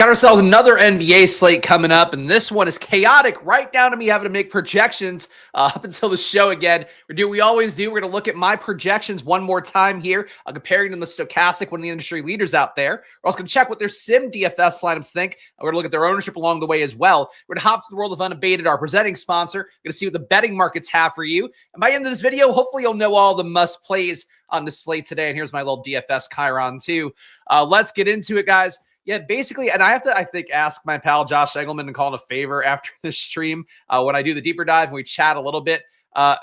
Got ourselves another NBA slate coming up, and this one is chaotic right down to me having to make projections up until the show again. We do what we always do. We're going to look at my projections one more time here, comparing them to Stokastic, one of the industry leaders out there. We're also going to check what their sim DFS lineups think. We're going to look at their ownership along the way as well. We're going to hop to the world of Unabated, our presenting sponsor. We're going to see what the betting markets have for you. And by the end of this video, hopefully you'll know all the must plays on the slate today. And here's my little DFS Chiron too. Let's get into it, guys. Yeah, basically, and I have to, I think, ask my pal Josh Engelman and call him a favor after this stream when I do the deeper dive and we chat a little bit.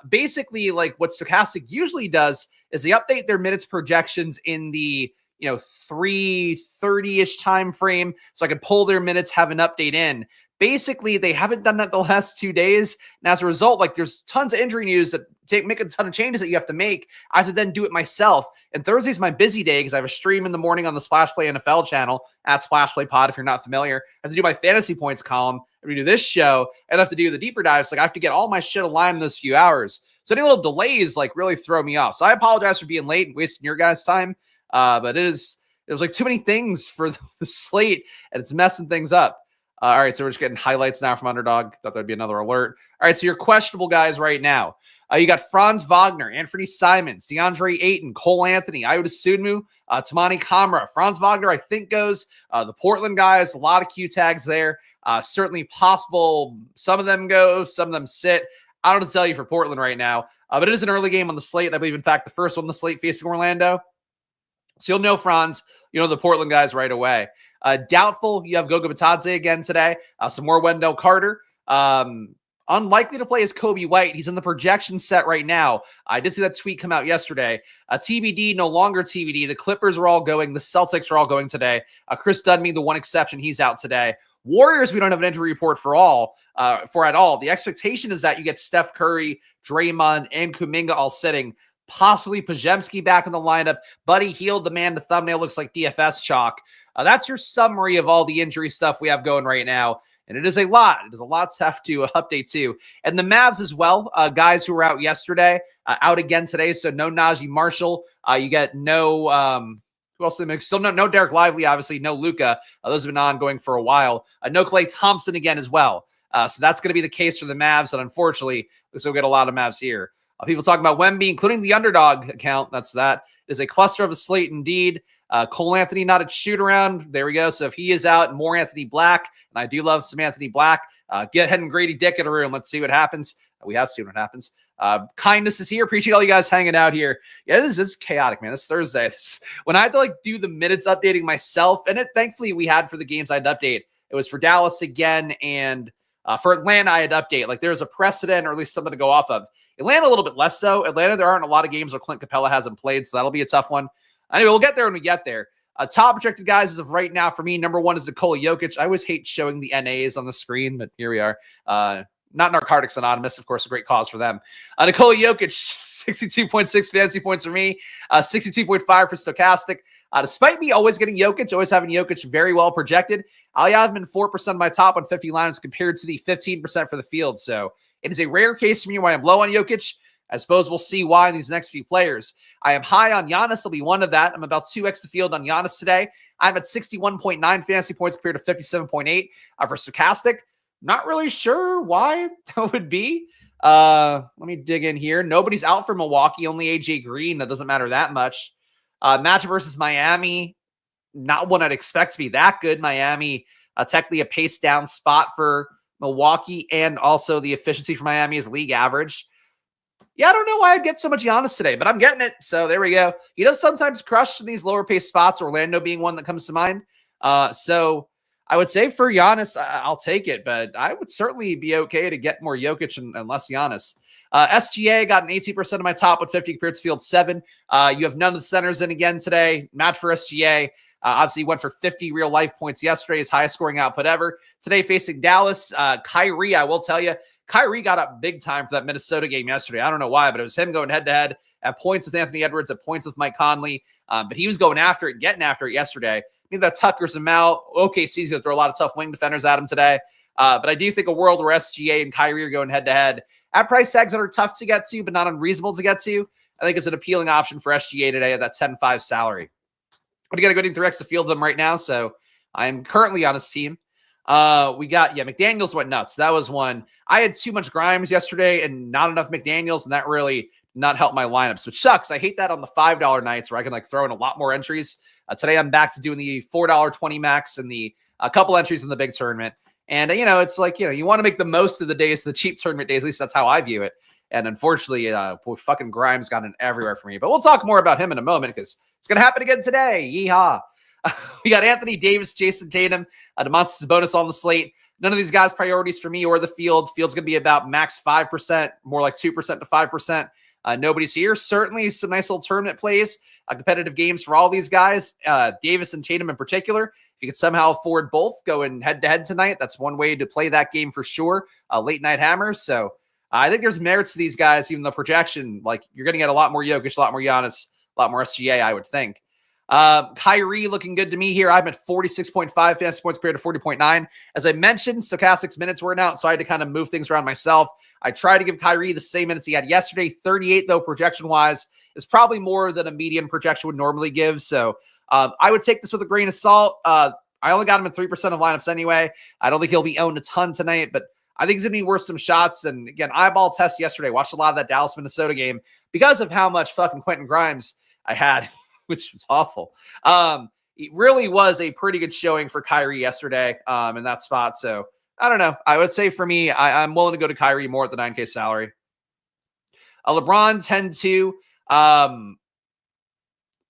Basically, like what Stokastic usually does is they update their minutes projections in the 3:30-ish time frame, so I could pull their minutes, have an update in. Basically, they haven't done that the last 2 days, and as a result, like there's tons of injury news that make a ton of changes that you have to make. I have to then do it myself. And Thursday's my busy day because I have a stream in the morning on the Splash Play NFL channel at Splash Play Pod. If you're not familiar, I have to do my fantasy points column. And we do this show, and I have to do the deeper dives. Like I have to get all my shit aligned in those few hours. So any little delays like really throw me off. So I apologize for being late and wasting your guys' time. But there's like too many things for the slate, and it's messing things up. All right, so we're just getting highlights now from Underdog. Thought there'd be another alert. All right, so your questionable guys right now. You got Franz Wagner, Anthony Simons, DeAndre Ayton, Cole Anthony, Iota Sudmu, Tamani Kamara. Franz Wagner, I think, goes. The Portland guys, a lot of Q tags there. Certainly possible. Some of them go, some of them sit. I don't know what to tell you for Portland right now, but it is an early game on the slate. I believe, in fact, the first one on the slate facing Orlando. So you'll know Franz, the Portland guys right away. Doubtful, you have Goga Bitadze again today. Some more Wendell Carter. Unlikely to play as Kobe White. He's in the projection set right now. I did see that tweet come out yesterday. TBD, no longer TBD. The Clippers are all going. The Celtics are all going today. Chris Dudney, the one exception, he's out today. Warriors, we don't have an injury report for at all. The expectation is that you get Steph Curry, Draymond, and Kuminga all sitting. Possibly Pajemski back in the lineup. Buddy Hield, the man, the thumbnail looks like DFS chalk. That's your summary of all the injury stuff we have going right now. And it is a lot. It is a lot to have to update too. And the Mavs as well, guys who were out yesterday, out again today. So no Najee Marshall. You get no, who else did they make? Still no Derek Lively, obviously. No Luka. Those have been ongoing for a while. No Klay Thompson again as well. So that's going to be the case for the Mavs. And unfortunately, looks like we'll get a lot of Mavs here. People talking about Wemby, including the Underdog account. That is a cluster of a slate indeed. Cole Anthony, not a shoot around. There we go. So if he is out, more Anthony Black, and I do love some Anthony Black. Get Head and Grady Dick in a room. Let's see what happens. We have seen what happens. Kindness is here. Appreciate all you guys hanging out here. Yeah, it's chaotic, man. It's Thursday. When I had to do the minutes updating myself, and thankfully we had for the games I'd update. It was for Dallas again, and for Atlanta I had update. There's a precedent, or at least something to go off of. Atlanta a little bit less so. Atlanta, there aren't a lot of games where Clint Capella hasn't played, so that'll be a tough one. Anyway, we'll get there when we get there. Top projected guys as of right now for me, number one is Nikola Jokic. I always hate showing the NAs on the screen, but here we are. Not Narcotics Anonymous, of course, a great cause for them. Nikola Jokic, 62.6 fantasy points for me, 62.5 for Stokastic. Despite me always getting Jokic, always having Jokic very well projected, I have been 4% of my top 150 lineups compared to the 15% for the field. So it is a rare case for me why I'm low on Jokic. I suppose we'll see why in these next few players. I am high on Giannis. I'll be one of that. I'm about 2x the field on Giannis today. I'm at 61.9 fantasy points compared to 57.8 for Stokastic. Not really sure why that would be. Let me dig in here. Nobody's out for Milwaukee, only AJ Green. That doesn't matter that much. Matchup versus Miami, not one I'd expect to be that good. Miami, technically a pace down spot for Milwaukee, and also the efficiency for Miami is league average. Yeah, I don't know why I'd get so much Giannis today, but I'm getting it. So there we go. He does sometimes crush in these lower pace spots, Orlando being one that comes to mind. So I would say for Giannis, I'll take it, but I would certainly be okay to get more Jokic and less Giannis. SGA got an 18% of my top with 50 compared to field 7. You have none of the centers in again today. Match for SGA. Obviously, went for 50 real life points yesterday, his highest scoring output ever. Today, facing Dallas, Kyrie, I will tell you, Kyrie got up big time for that Minnesota game yesterday. I don't know why, but it was him going head-to-head at points with Anthony Edwards, at points with Mike Conley. But he was going after it, getting after it yesterday. Maybe that tuckers him out. OKC's going to throw a lot of tough wing defenders at him today. But I do think a world where SGA and Kyrie are going head-to-head at price tags that are tough to get to, but not unreasonable to get to, I think it's an appealing option for SGA today at that 10-5 salary. I'm going to go through X to field them right now, so I'm currently on his team. We got, McDaniels went nuts. That was one. I had too much Grimes yesterday and not enough McDaniels, and that really not help my lineups, which sucks. I hate that on the $5 nights where I can like throw in a lot more entries. Today I'm back to doing the $4.20 max and the a couple entries in the big tournament. And, it's like, you want to make the most of the days, the cheap tournament days. At least that's how I view it. And unfortunately, fucking Grimes got in everywhere for me. But we'll talk more about him in a moment because it's going to happen again today. Yeehaw. We got Anthony Davis, Jason Tatum, DeMontis bonus on the slate. None of these guys priorities for me or the field. Field's going to be about max 5%, more like 2% to 5%. Nobody's here. Certainly some nice little tournament plays, competitive games for all these guys, Davis and Tatum in particular. If you could somehow afford both going head-to-head tonight, that's one way to play that game for sure. Late night hammers. So I think there's merits to these guys, even though projection, like you're going to get a lot more Jokic, a lot more Giannis, a lot more SGA, I would think. Kyrie looking good to me here. I'm at 46.5 fantasy points compared to 40.9. As I mentioned, Stokastic's minutes weren't out, so I had to kind of move things around myself. I tried to give Kyrie the same minutes he had yesterday. 38, though, projection-wise, is probably more than a median projection would normally give. So I would take this with a grain of salt. I only got him in 3% of lineups anyway. I don't think he'll be owned a ton tonight, but I think he's going to be worth some shots. And again, eyeball test yesterday. Watched a lot of that Dallas-Minnesota game because of how much fucking Quentin Grimes I had, which was awful. It really was a pretty good showing for Kyrie yesterday in that spot. So I don't know. I would say for me, I'm willing to go to Kyrie more at the 9K salary. LeBron 10-2.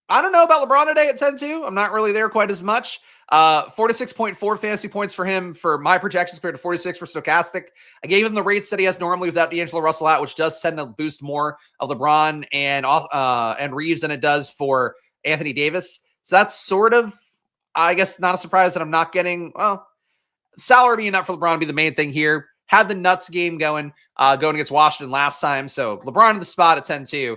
I don't know about LeBron today at 10-2. I'm not really there quite as much. 46.4 fantasy points for him for my projections compared to 46 for Stokastic. I gave him the rates that he has normally without D'Angelo Russell out, which does tend to boost more of LeBron and Reeves than it does for Anthony Davis. So that's sort of, I guess, not a surprise that I'm not getting, salary being up for LeBron would be the main thing here. Had the nuts game going against Washington last time. So LeBron in the spot at 10-2.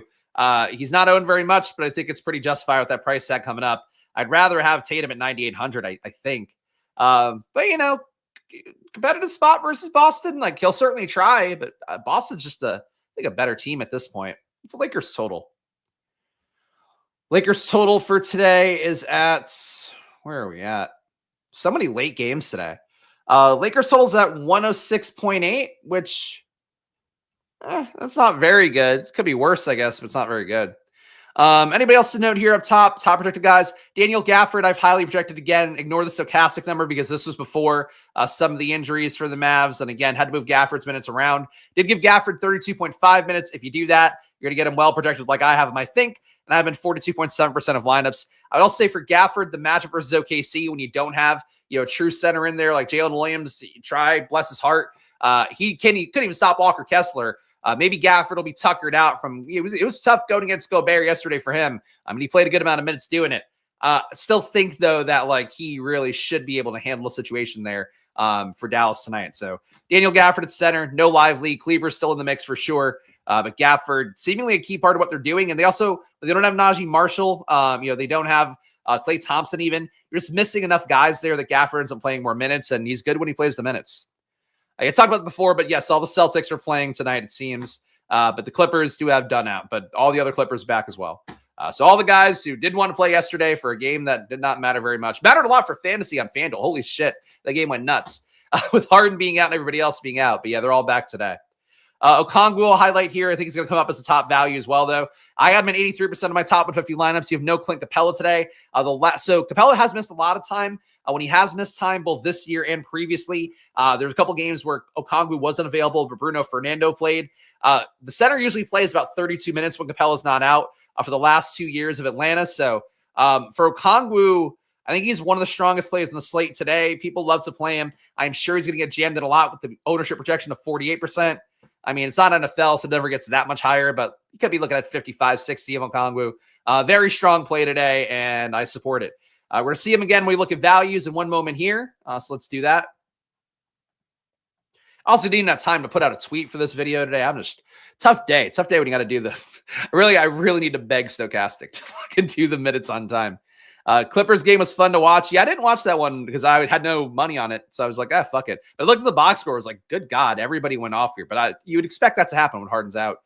He's not owned very much, but I think it's pretty justified with that price tag coming up. I'd rather have Tatum at 9,800, I think. But, competitive spot versus Boston, like he'll certainly try, but Boston's just I think a better team at this point. It's a Lakers total. Lakers total for today is at, where are we at? So many late games today. Lakers total's at 106.8, which that's not very good. Could be worse, I guess, but it's not very good. Anybody else to note here up top projected guys? Daniel Gafford, I've highly projected again. Ignore the Stokastic number because this was before some of the injuries for the Mavs. And again, had to move Gafford's minutes around. Did give Gafford 32.5 minutes. If you do that, you're going to get him well projected like I have him, I think. And I've been 42.7% of lineups. I would also say for Gafford, the matchup versus OKC, when you don't have a true center in there like Jalen Williams, you try, bless his heart. He couldn't even stop Walker Kessler. Maybe Gafford will be tuckered out from it was tough going against Gobert yesterday for him. He played a good amount of minutes doing it. Still think though that like he really should be able to handle the situation there for Dallas tonight. So Daniel Gafford at center, no Lively. Kleber's still in the mix for sure. But Gafford seemingly a key part of what they're doing. And they don't have Najee Marshall. They don't have Klay Thompson even. You're just missing enough guys there that Gafford ends up playing more minutes, and he's good when he plays the minutes. I talked about it before, but yes, all the Celtics are playing tonight, it seems. But the Clippers do have Dunn out, but all the other Clippers back as well. So all the guys who did want to play yesterday for a game that did not matter very much, mattered a lot for fantasy on FanDuel. Holy shit, that game went nuts with Harden being out and everybody else being out. But yeah, they're all back today. Okongwu will highlight here. I think he's going to come up as a top value as well, though. I have him in 83% of my top 150 lineups. You have no Clint Capella today. So Capella has missed a lot of time. When he has missed time, both this year and previously, there's a couple games where Okongwu wasn't available, but Bruno Fernando played. The center usually plays about 32 minutes when Capella's not out for the last 2 years of Atlanta. So for Okongwu, I think he's one of the strongest players in the slate today. People love to play him. I'm sure he's going to get jammed in a lot with the ownership projection of 48%. It's not NFL, so it never gets that much higher, but you could be looking at 55, 60 of Okongwu. Very strong play today, and I support it. We're going to see him again when we look at values in one moment here. So let's do that. Also didn't have time to put out a tweet for this video today. I'm just tough day when you got to do the I really need to beg Stokastic to fucking do the minutes on time. Clippers game was fun to watch. Yeah, I didn't watch that one because I had no money on it. So I was like, fuck it. But I looked at the box score. I was like, good God, everybody went off here. But you would expect that to happen when Harden's out.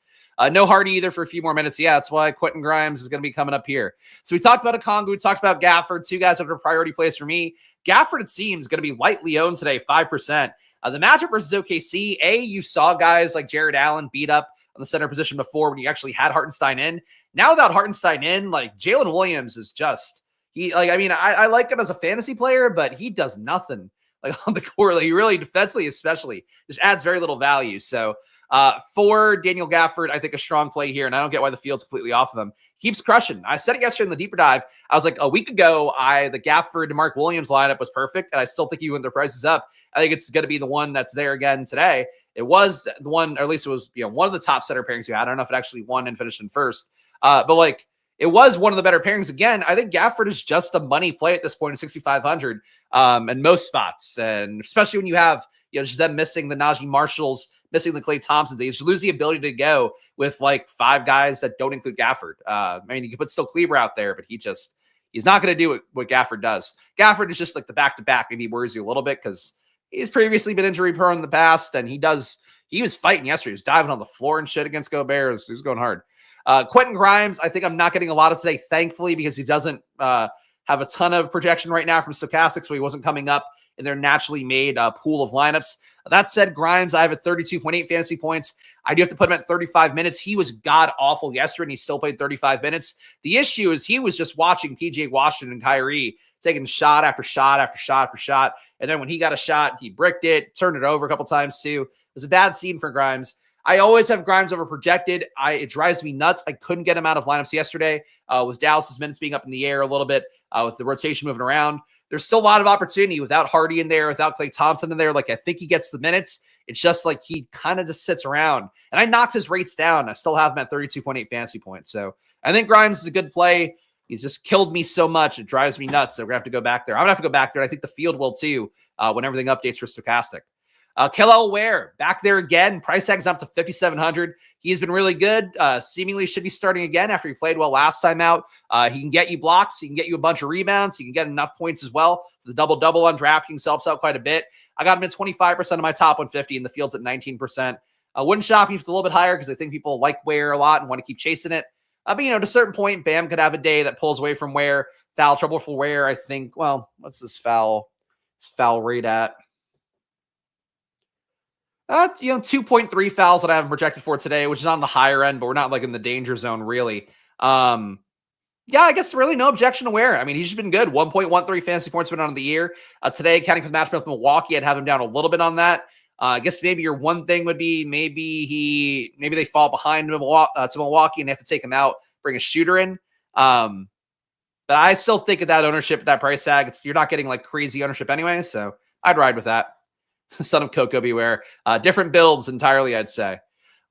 No Hardy either for a few more minutes. Yeah, that's why Quentin Grimes is going to be coming up here. So we talked about Okongwu. We talked about Gafford. Two guys that are priority plays for me. Gafford, it seems, going to be lightly owned today, 5%. The matchup versus OKC, you saw guys like Jared Allen beat up on the center position before when you actually had Hartenstein in. Now without Hartenstein in, like Jalen Williams is just, I like him as a fantasy player, but he does nothing like on the court. Like, he really defensively, especially, just adds very little value. So for Daniel Gafford, I think a strong play here, and I don't get why the field's completely off of him. Keeps crushing. I said it yesterday in the deeper dive. I was like, a week ago, the Gafford to Mark Williams lineup was perfect, and I still think even when their prices up, I think it's going to be the one that's there again today. It was the one, or at least it was, one of the top center pairings you had. I don't know if it actually won and finished in first, but like, it was one of the better pairings. Again, I think Gafford is just a money play at this point in 6,500 in most spots, and especially when you have just them missing the Najee Marshalls, missing the Klay Thompsons. They just lose the ability to go with like 5 guys that don't include Gafford. You can put still Kleber out there, but he's not going to do what Gafford does. Gafford is just like the back-to-back. Maybe worries you a little bit because he's previously been injury prone in the past, and he was fighting yesterday. He was diving on the floor and shit against Gobert. He was going hard. Quentin Grimes, I think I'm not getting a lot of today, thankfully, because he doesn't have a ton of projection right now from Stokastic, so he wasn't coming up in their naturally made pool of lineups. That said, Grimes, I have at 32.8 fantasy points. I do have to put him at 35 minutes. He was god-awful yesterday, and he still played 35 minutes. The issue is he was just watching PJ Washington and Kyrie taking shot after shot after shot after shot, and then when he got a shot, he bricked it, turned it over a couple times too. It was a bad scene for Grimes. I always have Grimes over projected. It drives me nuts. I couldn't get him out of lineups yesterday with Dallas's minutes being up in the air a little bit, with the rotation moving around. There's still a lot of opportunity without Hardy in there, without Klay Thompson in there. Like, I think he gets the minutes. It's just like he kind of just sits around. And I knocked his rates down. I still have him at 32.8 fantasy points. So I think Grimes is a good play. He's just killed me so much. It drives me nuts. So we're going to have to go back there. I'm going to have to go back there. I think the field will too when everything updates for Stokastic. Kel'el Ware back there again. Price tag's up to 5,700. He's been really good. Seemingly should be starting again after he played well last time out. He can get you blocks. He can get you a bunch of rebounds. He can get enough points as well. So the double-double on DraftKings helps out quite a bit. I got him at 25% of my top 150, and the field's at 19%. Wouldn't shop if it's a little bit higher because I think people like Ware a lot and want to keep chasing it. But, to a certain point, Bam could have a day that pulls away from Ware. Foul trouble for Ware, I think. Well, what's this foul rate at? 2.3 fouls that I have projected for today, which is on the higher end, but we're not like in the danger zone really. I guess really no objection to Ware. He's just been good. 1.13 fantasy points been on the year. Today, counting for the matchup with Milwaukee, I'd have him down a little bit on that. I guess maybe your one thing would be maybe they fall behind to Milwaukee and they have to take him out, bring a shooter in. But I still think at that ownership, at that price tag, you're not getting like crazy ownership anyway. So I'd ride with that. Son of Coco beware. Different builds entirely, I'd say.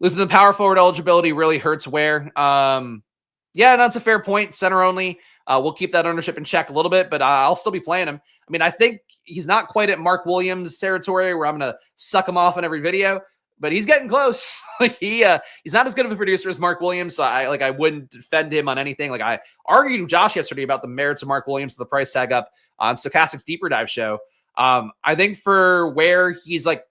Losing the power forward eligibility really hurts Ware. That's a fair point. Center only. We'll keep that ownership in check a little bit, but I'll still be playing him. I think he's not quite at Mark Williams territory where I'm going to suck him off in every video, but he's getting close. He's not as good of a producer as Mark Williams, so I wouldn't defend him on anything. Like, I argued with Josh yesterday about the merits of Mark Williams to the price tag up on Stokastic's Deeper Dive show. I think for Ware, he's like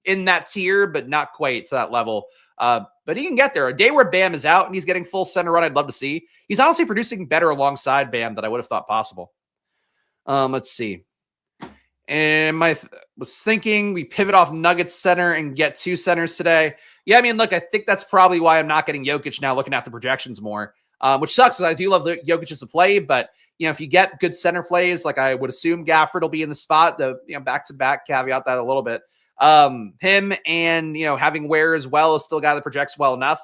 in that tier, but not quite to that level. But he can get there. A day where Bam is out and he's getting full center run, I'd love to see. He's honestly producing better alongside Bam than I would have thought possible. Let's see. And was thinking we pivot off Nuggets center and get 2 centers today. Look, I think that's probably why I'm not getting Jokic now, looking at the projections more, which sucks because I do love Jokic as a play, but if you get good center plays, like I would assume Gafford will be in the spot, back-to-back, caveat that a little bit. Him and, having Ware as well is still a guy that projects well enough.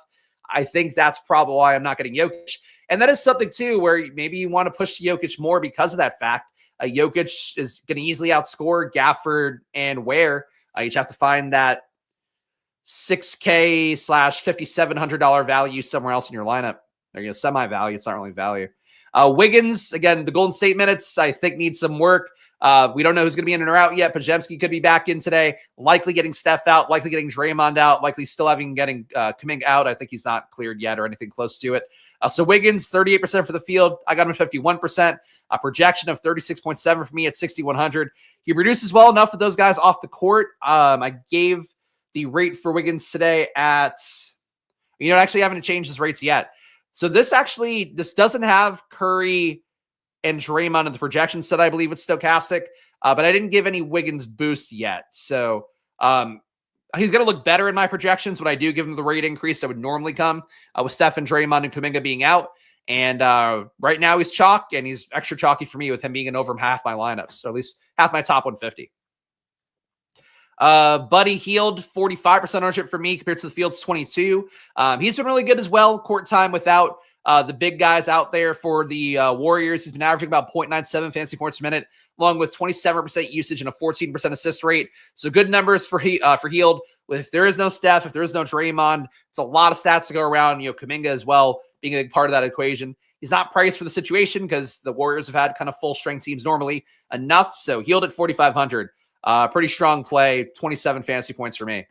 I think that's probably why I'm not getting Jokic. And that is something too, where maybe you want to push Jokic more because of that fact. Jokic is going to easily outscore Gafford and Ware. You just have to find that $6K / $5,700 value somewhere else in your lineup. Or, semi-value. It's not really value. Wiggins, again, the Golden State minutes, I think needs some work. We don't know who's going to be in or out yet. Podziemski could be back in today, likely getting Steph out, likely getting Draymond out, likely still getting coming out. I think he's not cleared yet or anything close to it. So Wiggins, 38% for the field. I got him at 51%. A projection of 36.7 for me at 6,100. He produces well enough with those guys off the court. I gave the rate for Wiggins today at, actually haven't changed his rates yet. So this doesn't have Curry and Draymond in the projection set, I believe, with Stokastic. but I didn't give any Wiggins boost yet. So he's going to look better in my projections when I do give him the rate increase that would normally come with Steph and Draymond and Kuminga being out. And right now he's chalk, and he's extra chalky for me with him being in over half my lineups. So at least half my top 150. Buddy Hield, 45% ownership for me compared to the field's 22. He's been really good as well. Court time without the big guys out there for the Warriors. He's been averaging about 0.97 fantasy points a minute, along with 27% usage and a 14% assist rate. So good numbers for Hield. If there is no Steph, if there is no Draymond, it's a lot of stats to go around. Kuminga as well being a big part of that equation. He's not priced for the situation because the Warriors have had kind of full strength teams normally enough. So Hield at 4,500. Pretty strong play, 27 fantasy points for me.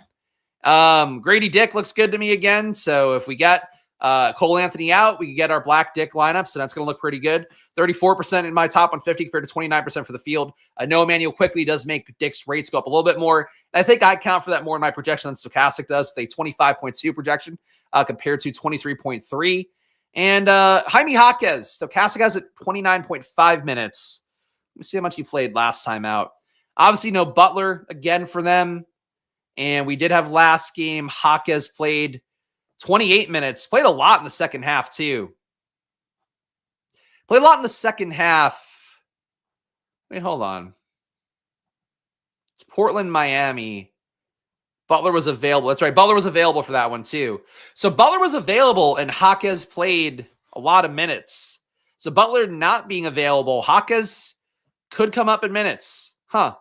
Grady Dick looks good to me again. So if we get Cole Anthony out, we can get our Black Dick lineup. So that's going to look pretty good. 34% in my top 150 compared to 29% for the field. Noah Emmanuel quickly does make Dick's rates go up a little bit more. And I think I count for that more in my projection than Stokastic does, with a 25.2 projection compared to 23.3. And Jaime Jaquez, Stokastic has it 29.5 minutes. Let me see how much he played last time out. Obviously, no Butler again for them. And we did have last game, Jaquez played 28 minutes. Played a lot in the second half, too. Played a lot in the second half. Wait, hold on. It's Portland, Miami. Butler was available. That's right. Butler was available for that one, too. So Butler was available, and Jaquez played a lot of minutes. So Butler not being available, Jaquez could come up in minutes. Huh.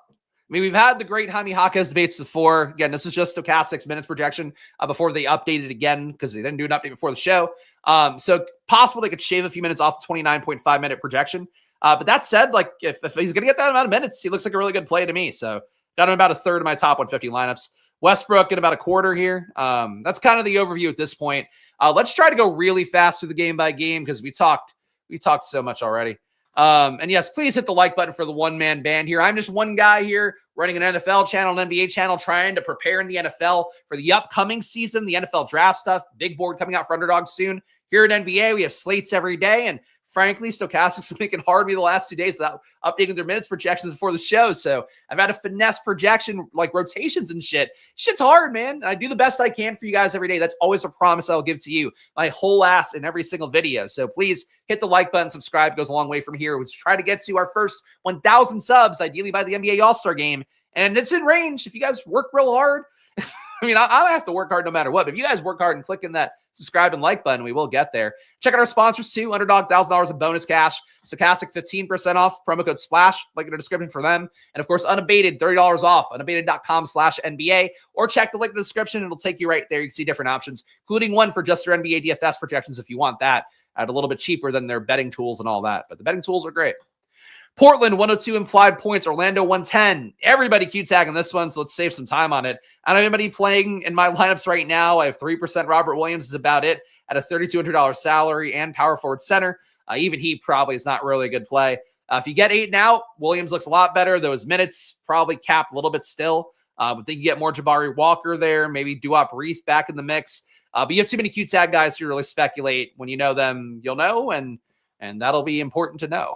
I mean, we've had the great Jaime Jaquez debates before. Again, this is just Stokastic's minutes projection before they updated again because they didn't do an update before the show. So possible they could shave a few minutes off the 29.5 minute projection. But that said, like if he's going to get that amount of minutes, he looks like a really good play to me. So got him about a third of my top 150 lineups. Westbrook in about a quarter here. That's kind of the overview at this point. Let's try to go really fast through the game by game because we talked so much already. And yes, please hit the like button for the one-man band here. I'm just one guy here running an NFL channel, an NBA channel, trying to prepare in the NFL for the upcoming season, the NFL draft stuff, big board coming out for Underdog soon. Here at NBA, we have slates every day, and frankly, Stokastic's been making hard me the last 2 days without updating their minutes projections before the show. So I've had to finesse projection, like rotations and shit. Shit's hard, man. I do the best I can for you guys every day. That's always a promise I'll give to you, my whole ass in every single video. So please hit the like button, subscribe. It goes a long way from here. Let's try to get to our first 1,000 subs, ideally by the NBA All-Star game. And it's in range. If you guys work real hard, I mean, I have to work hard no matter what. But if you guys work hard and clicking that subscribe and like button, we will get there. Check out our sponsors too. Underdog, $1,000 in bonus cash. Stokastic, 15% off. Promo code SPLASH. Link in the description for them. And of course, Unabated, $30 off. Unabated.com/NBA. Or check the link in the description. It'll take you right there. You can see different options, including one for just your NBA DFS projections if you want that at a little bit cheaper than their betting tools and all that. But the betting tools are great. Portland, 102 implied points. Orlando, 110. Everybody Q-tagging this one, so let's save some time on it. I don't have anybody playing in my lineups right now. I have 3%. Robert Williams is about it at a $3,200 salary and power forward center. Even he probably is not really a good play. If you get 8 and out, Williams looks a lot better. Those minutes probably capped a little bit still. But then you get more Jabari Walker there, maybe Duop Reith back in the mix. But you have too many Q-tag guys to really speculate. When you know them, you'll know, and that'll be important to know.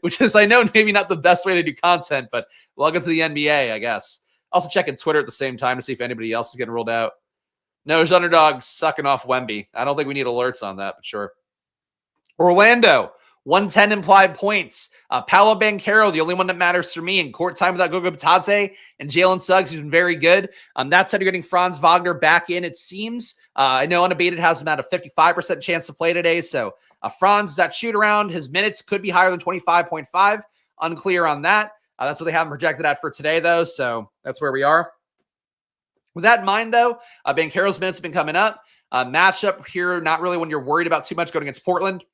Which is, I know, maybe not the best way to do content, but welcome to the NBA, I guess. Also checking Twitter at the same time to see if anybody else is getting ruled out. No, there's Underdog sucking off Wemby. I don't think we need alerts on that, but sure. Orlando, 110 implied points. Paolo Banchero, the only one that matters for me in court time without Goga Bitadze, and Jalen Suggs, who's been very good. That said, you're getting Franz Wagner back in, it seems. I know Unabated has him at a 55% chance to play today, so Franz is at shoot around. His minutes could be higher than 25.5. Unclear on that. That's what they have him projected at for today, though, so that's where we are. With that in mind, though, Banchero's minutes have been coming up. Matchup here, not really when you're worried about too much going against Portland.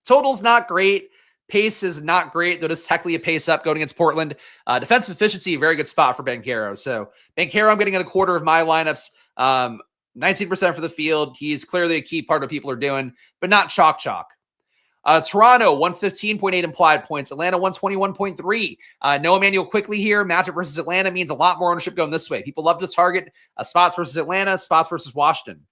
Total's not great. Pace is not great, though it is technically a pace up going against Portland. Defensive efficiency, very good spot for Banchero. So Banchero, I'm getting at a quarter of my lineups. 19% for the field. He's clearly a key part of what people are doing, but not chalk. Toronto, 115.8 implied points. Atlanta, 121.3. Noah Emmanuel quickly here. Matchup versus Atlanta means a lot more ownership going this way. People love to target spots versus Atlanta, spots versus Washington.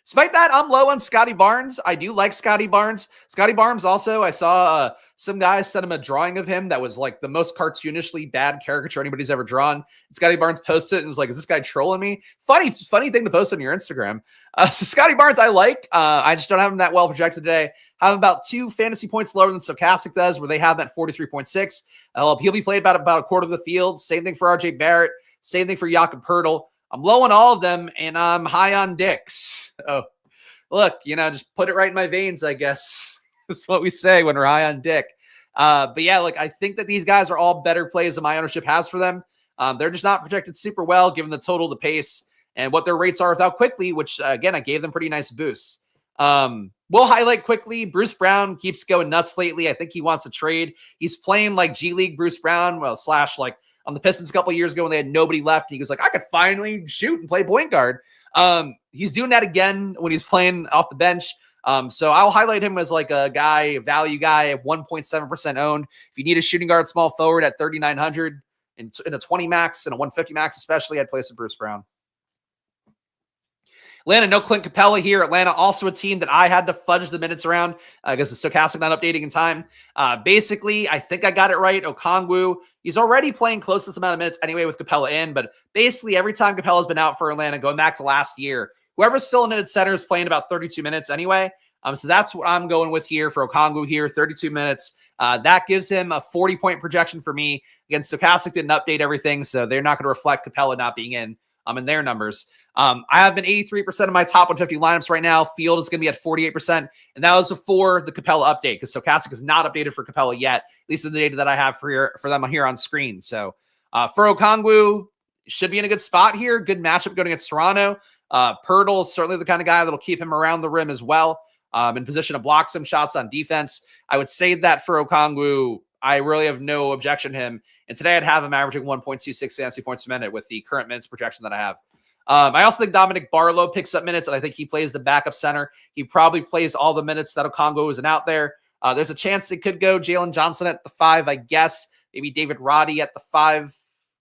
Despite that, I'm low on Scotty Barnes. I do like Scotty Barnes. Scotty Barnes also, I saw some guys sent him a drawing of him that was like the most cartoonishly bad caricature anybody's ever drawn. And Scotty Barnes posted it and was like, is this guy trolling me? Funny thing to post on your Instagram. So Scotty Barnes, I like. I just don't have him that well projected today. I have about 2 fantasy points lower than Stokastic does, where they have him at 43.6. He'll be played about a quarter of the field. Same thing for RJ Barrett. Same thing for Jakob Poeltl. I'm low on all of them, and I'm high on Dix. Oh, look, just put it right in my veins, I guess. That's what we say when we're high on Dick. But yeah, look, I think that these guys are all better plays than my ownership has for them. They're just not projected super well, given the total, the pace, and what their rates are without quickly, which, again, I gave them pretty nice boosts. We'll highlight quickly. Bruce Brown keeps going nuts lately. I think he wants a trade. He's playing like G League Bruce Brown, / like on the Pistons a couple of years ago when they had nobody left. And he goes like, I could finally shoot and play point guard. He's doing that again when he's playing off the bench. So I'll highlight him as like a value guy at 1.7% owned. If you need a shooting guard, small forward at 3,900 in a 20 max and a 150 max, especially, I'd place a Bruce Brown. Atlanta, no Clint Capella here. Atlanta, also a team that I had to fudge the minutes around because the Stokastic not updating in time. Basically, I think I got it right. Okongwu, he's already playing close to this amount of minutes anyway with Capella in, but basically every time Capella's been out for Atlanta, going back to last year, whoever's filling in at center is playing about 32 minutes anyway. So that's what I'm going with here for Okongwu here, 32 minutes. That gives him a 40-point projection for me. Again, Stokastic didn't update everything, so they're not going to reflect Capella not being in their numbers. I have been 83% of my top 150 lineups right now. Field is going to be at 48%, and that was before the Capella update because Stokastic is not updated for Capella yet, at least in the data that I have for them here on screen. So for Okongwu, should be in a good spot here. Good matchup going against Toronto. Poeltl is certainly the kind of guy that'll keep him around the rim as well, in position to block some shots on defense. I would say that for Okongwu, I really have no objection to him. And today I'd have him averaging 1.26 fantasy points a minute with the current minutes projection that I have. I also think Dominic Barlow picks up minutes, and I think he plays the backup center. He probably plays all the minutes that Okongwu isn't out there. There's a chance it could go Jalen Johnson at the 5, I guess. Maybe David Roddy at the 5,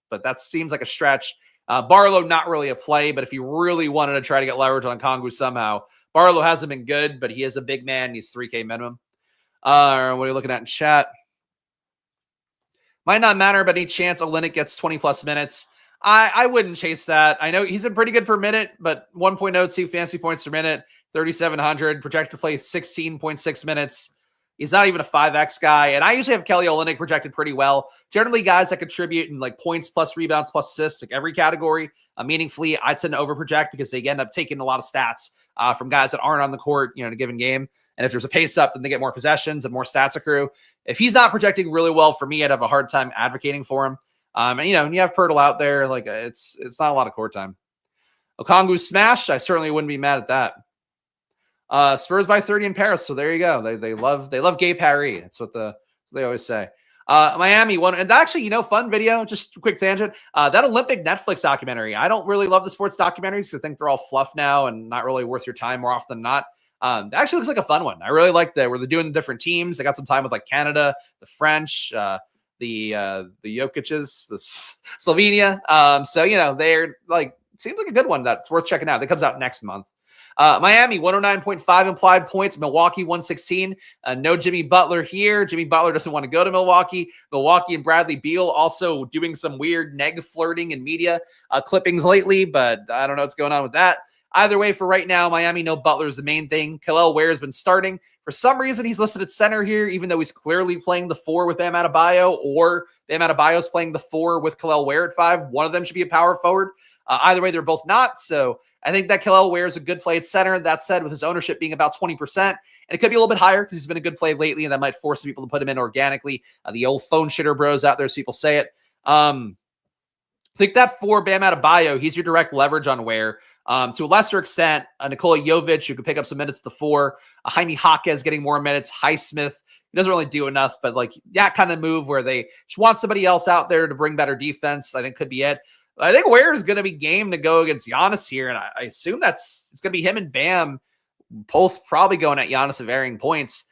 but that seems like a stretch. Barlow, not really a play, but if you really wanted to try to get leverage on Okongwu somehow, Barlow hasn't been good, but he is a big man. He's 3K minimum. What are you looking at in chat? Might not matter, but any chance Olynyk gets 20-plus minutes. I wouldn't chase that. I know he's been pretty good per minute, but 1.02 fantasy points per minute, 3,700, projected to play 16.6 minutes. He's not even a 5X guy. And I usually have Kelly Olynyk projected pretty well. Generally, guys that contribute in like points plus rebounds plus assists, like every category, meaningfully, I tend to overproject because they end up taking a lot of stats from guys that aren't on the court, in a given game. And if there's a pace up, then they get more possessions and more stats accrue. If he's not projecting really well for me, I'd have a hard time advocating for him. And when you have Poeltl out there, like it's not a lot of court time. Okongwu smash, I certainly wouldn't be mad at that. Spurs by 30 in Paris, so there you go. They love Gay Paris. That's what they always say. Miami won, and actually, fun video. Just a quick tangent. That Olympic Netflix documentary. I don't really love the sports documentaries because I think they're all fluff now and not really worth your time more often than not. That actually looks like a fun one. I really like that where they're doing the different teams. They got some time with like Canada, the French, the Jokic's, the Slovenia. So they're like seems like a good one that's worth checking out. That comes out next month. Miami 109.5 implied points. Milwaukee 116. No Jimmy Butler here. Jimmy Butler doesn't want to go to Milwaukee. Milwaukee and Bradley Beal also doing some weird neg flirting in media clippings lately, but I don't know what's going on with that. Either way, for right now, Miami, no Butler is the main thing. Kel'el Ware has been starting. For some reason, he's listed at center here, even though he's clearly playing the 4 with Bam Adebayo, or Bam Adebayo's playing the 4 with Kel'el Ware at 5. One of them should be a power forward. Either way, they're both not. So I think that Kel'el Ware is a good play at center. That said, with his ownership being about 20%, and it could be a little bit higher because he's been a good play lately, and that might force people to put him in organically. The old phone shitter bros out there, as people say it. I think that for Bam Adebayo, he's your direct leverage on Ware. To a lesser extent, Nikola Jovic, who could pick up some minutes to 4. Jaime Jaquez getting more minutes. Highsmith, he doesn't really do enough, but like that kind of move where they just want somebody else out there to bring better defense, I think could be it. I think Ware is going to be game to go against Giannis here, and I assume it's going to be him and Bam both probably going at Giannis at varying points.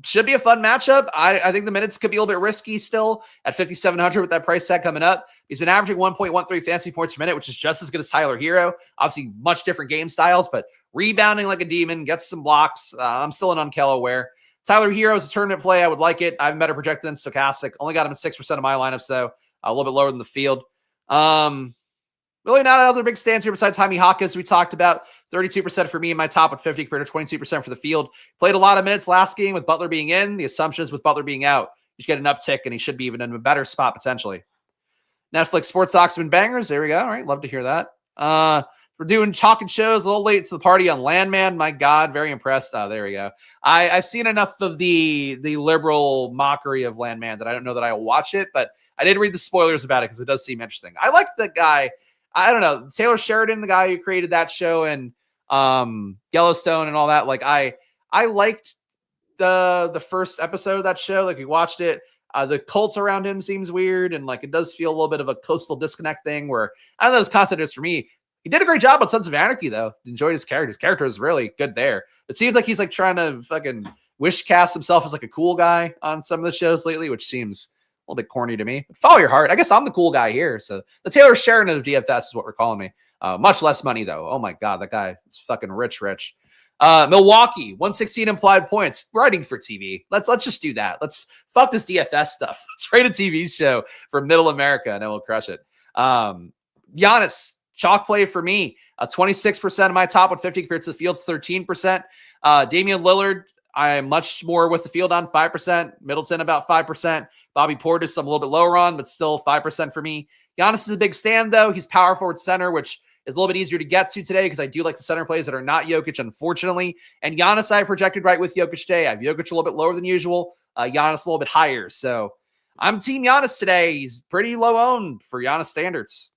should be a fun matchup. I think the minutes could be a little bit risky still at 5,700 with that price tag coming up. He's been averaging 1.13 fantasy points per minute, which is just as good as Tyler Hero. Obviously, much different game styles, but rebounding like a demon, gets some blocks. I'm still in on Kello Ware. Tyler Hero is a tournament play. I would like it. I have better projected than Stokastic. Only got him at 6% of my lineups, though. A little bit lower than the field. Really not another big stands here besides Jaime Hawkins. We talked about 32% for me in my top at 50 compared to 22% for the field. Played a lot of minutes last game with Butler being in. The assumption is with Butler being out, you should get an uptick, and he should be even in a better spot potentially. Netflix sports docs have been bangers. There we go. All right, love to hear that. We're doing talking shows a little late to the party on Landman. My God, very impressed. There we go. I've seen enough of the liberal mockery of Landman that I don't know that I'll watch it, but I did read the spoilers about it because it does seem interesting. I liked that guy. I don't know, Taylor Sheridan, the guy who created that show and Yellowstone and all that. Like I liked the first episode of that show. Like we watched it. The cults around him seems weird, and like it does feel a little bit of a coastal disconnect thing where I don't know his concept is for me. He did a great job on Sons of Anarchy, though. Enjoyed his character. His character is really good there. It seems like he's like trying to fucking wish cast himself as like a cool guy on some of the shows lately, which seems a little bit corny to me. But follow your heart. I guess I'm the cool guy here. So the Taylor Sheridan of DFS is what we're calling me. Much less money, though. Oh, my God. That guy is fucking rich. Milwaukee, 116 implied points. Writing for TV. Let's just do that. Let's fuck this DFS stuff. Let's write a TV show for middle America, and then we'll crush it. Giannis, chalk play for me. 26% of my top at 50 compared to the field's 13%. Damian Lillard, I am much more with the field on 5%. Middleton about 5%. Bobby Portis, I'm a little bit lower on, but still 5% for me. Giannis is a big stand, though. He's power forward center, which is a little bit easier to get to today because I do like the center plays that are not Jokic, unfortunately. And Giannis, I projected right with Jokic today. I have Jokic a little bit lower than usual. Giannis a little bit higher. So I'm team Giannis today. He's pretty low owned for Giannis standards.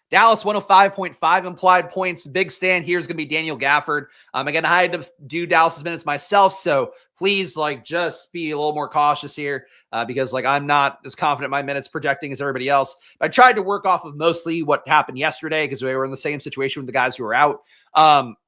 Dallas, 105.5 implied points. Big stand here is going to be Daniel Gafford. Again, I had to do Dallas's minutes myself, so please, like, just be a little more cautious here because, like, I'm not as confident in my minutes projecting as everybody else. I tried to work off of mostly what happened yesterday because we were in the same situation with the guys who were out.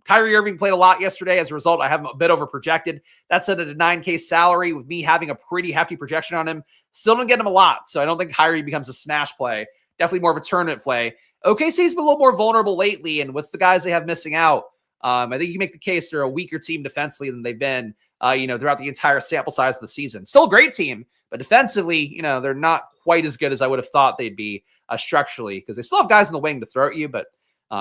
Kyrie Irving played a lot yesterday. As a result, I have him a bit over projected. That's at a 9K salary with me having a pretty hefty projection on him. Still don't get him a lot, so I don't think Kyrie becomes a smash play. Definitely more of a tournament play. OKC's been a little more vulnerable lately, and with the guys they have missing out, I think you can make the case they're a weaker team defensively than they've been, throughout the entire sample size of the season. Still a great team, but defensively, they're not quite as good as I would have thought they'd be structurally because they still have guys in the wing to throw at you, but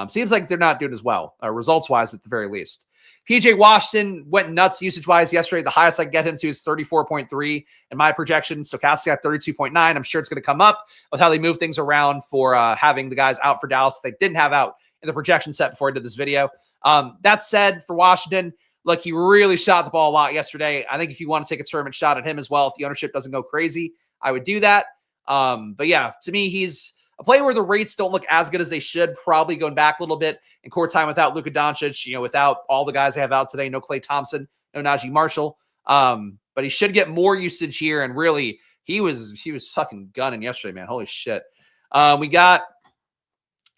seems like they're not doing as well, results-wise at the very least. PJ Washington went nuts usage-wise yesterday. The highest I can get him to is 34.3 in my projection. Stokastic got 32.9. I'm sure it's going to come up with how they move things around for having the guys out for Dallas they didn't have out in the projection set before I did this video. That said, for Washington, look, he really shot the ball a lot yesterday. I think if you want to take a tournament shot at him as well, if the ownership doesn't go crazy, I would do that. But yeah, to me, he's a player where the rates don't look as good as they should, probably going back a little bit in court time without Luka Doncic, without all the guys they have out today, no Klay Thompson, no Najee Marshall. But he should get more usage here. And really, he was fucking gunning yesterday, man. Holy shit. We got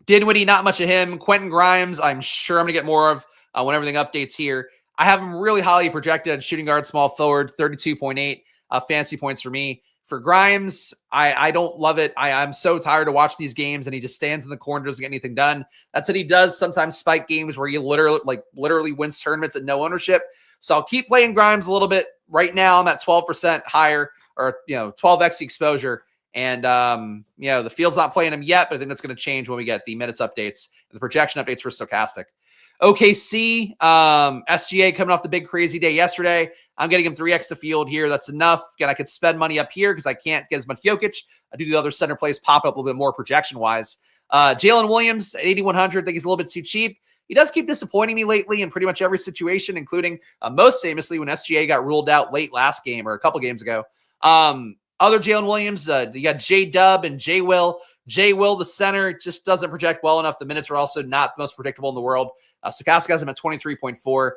Dinwiddie, not much of him. Quentin Grimes, I'm sure I'm going to get more of when everything updates here. I have him really highly projected at shooting guard, small forward, 32.8 fantasy points for me. For Grimes, I don't love it. I'm so tired to watch these games, and he just stands in the corner, doesn't get anything done. That's what he does. Sometimes spike games where he literally wins tournaments at no ownership. So I'll keep playing Grimes a little bit. Right now, I'm at 12% higher, or 12x exposure. And the field's not playing him yet, but I think that's going to change when we get the minutes updates and the projection updates for Stokastic. OKC, SGA coming off the big crazy day yesterday. I'm getting him 3x the field here. That's enough. Again, I could spend money up here because I can't get as much Jokic. I do the other center plays pop up a little bit more projection-wise. Jalen Williams at 8,100. I think he's a little bit too cheap. He does keep disappointing me lately in pretty much every situation, including most famously when SGA got ruled out late last game or a couple games ago. Other Jalen Williams, you got J-Dub and J-Will. J-Will, the center, just doesn't project well enough. The minutes are also not the most predictable in the world. Stokastic has him at 23.4.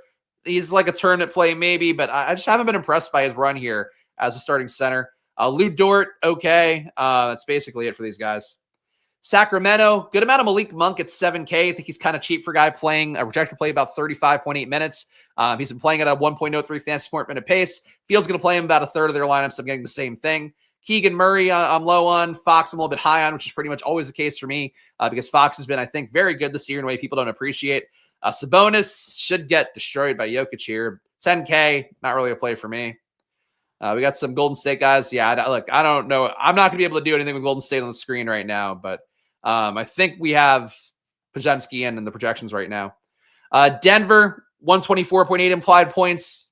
He's like a tournament play maybe, but I just haven't been impressed by his run here as a starting center. Lou Dort, okay. That's basically it for these guys. Sacramento, good amount of Malik Monk at 7K. I think he's kind of cheap for a guy playing a projected play about 35.8 minutes. He's been playing at a 1.03 fantasy point minute pace. Field's going to play him about a third of their lineups. I'm getting the same thing. Keegan Murray, I'm low on. Fox, I'm a little bit high on, which is pretty much always the case for me because Fox has been, I think, very good this year in a way people don't appreciate. Sabonis should get destroyed by Jokic here. 10K, not really a play for me. We got some Golden State guys. Yeah, look, I don't know. I'm not going to be able to do anything with Golden State on the screen right now, but I think we have Pajemski in the projections right now. Denver, 124.8 implied points.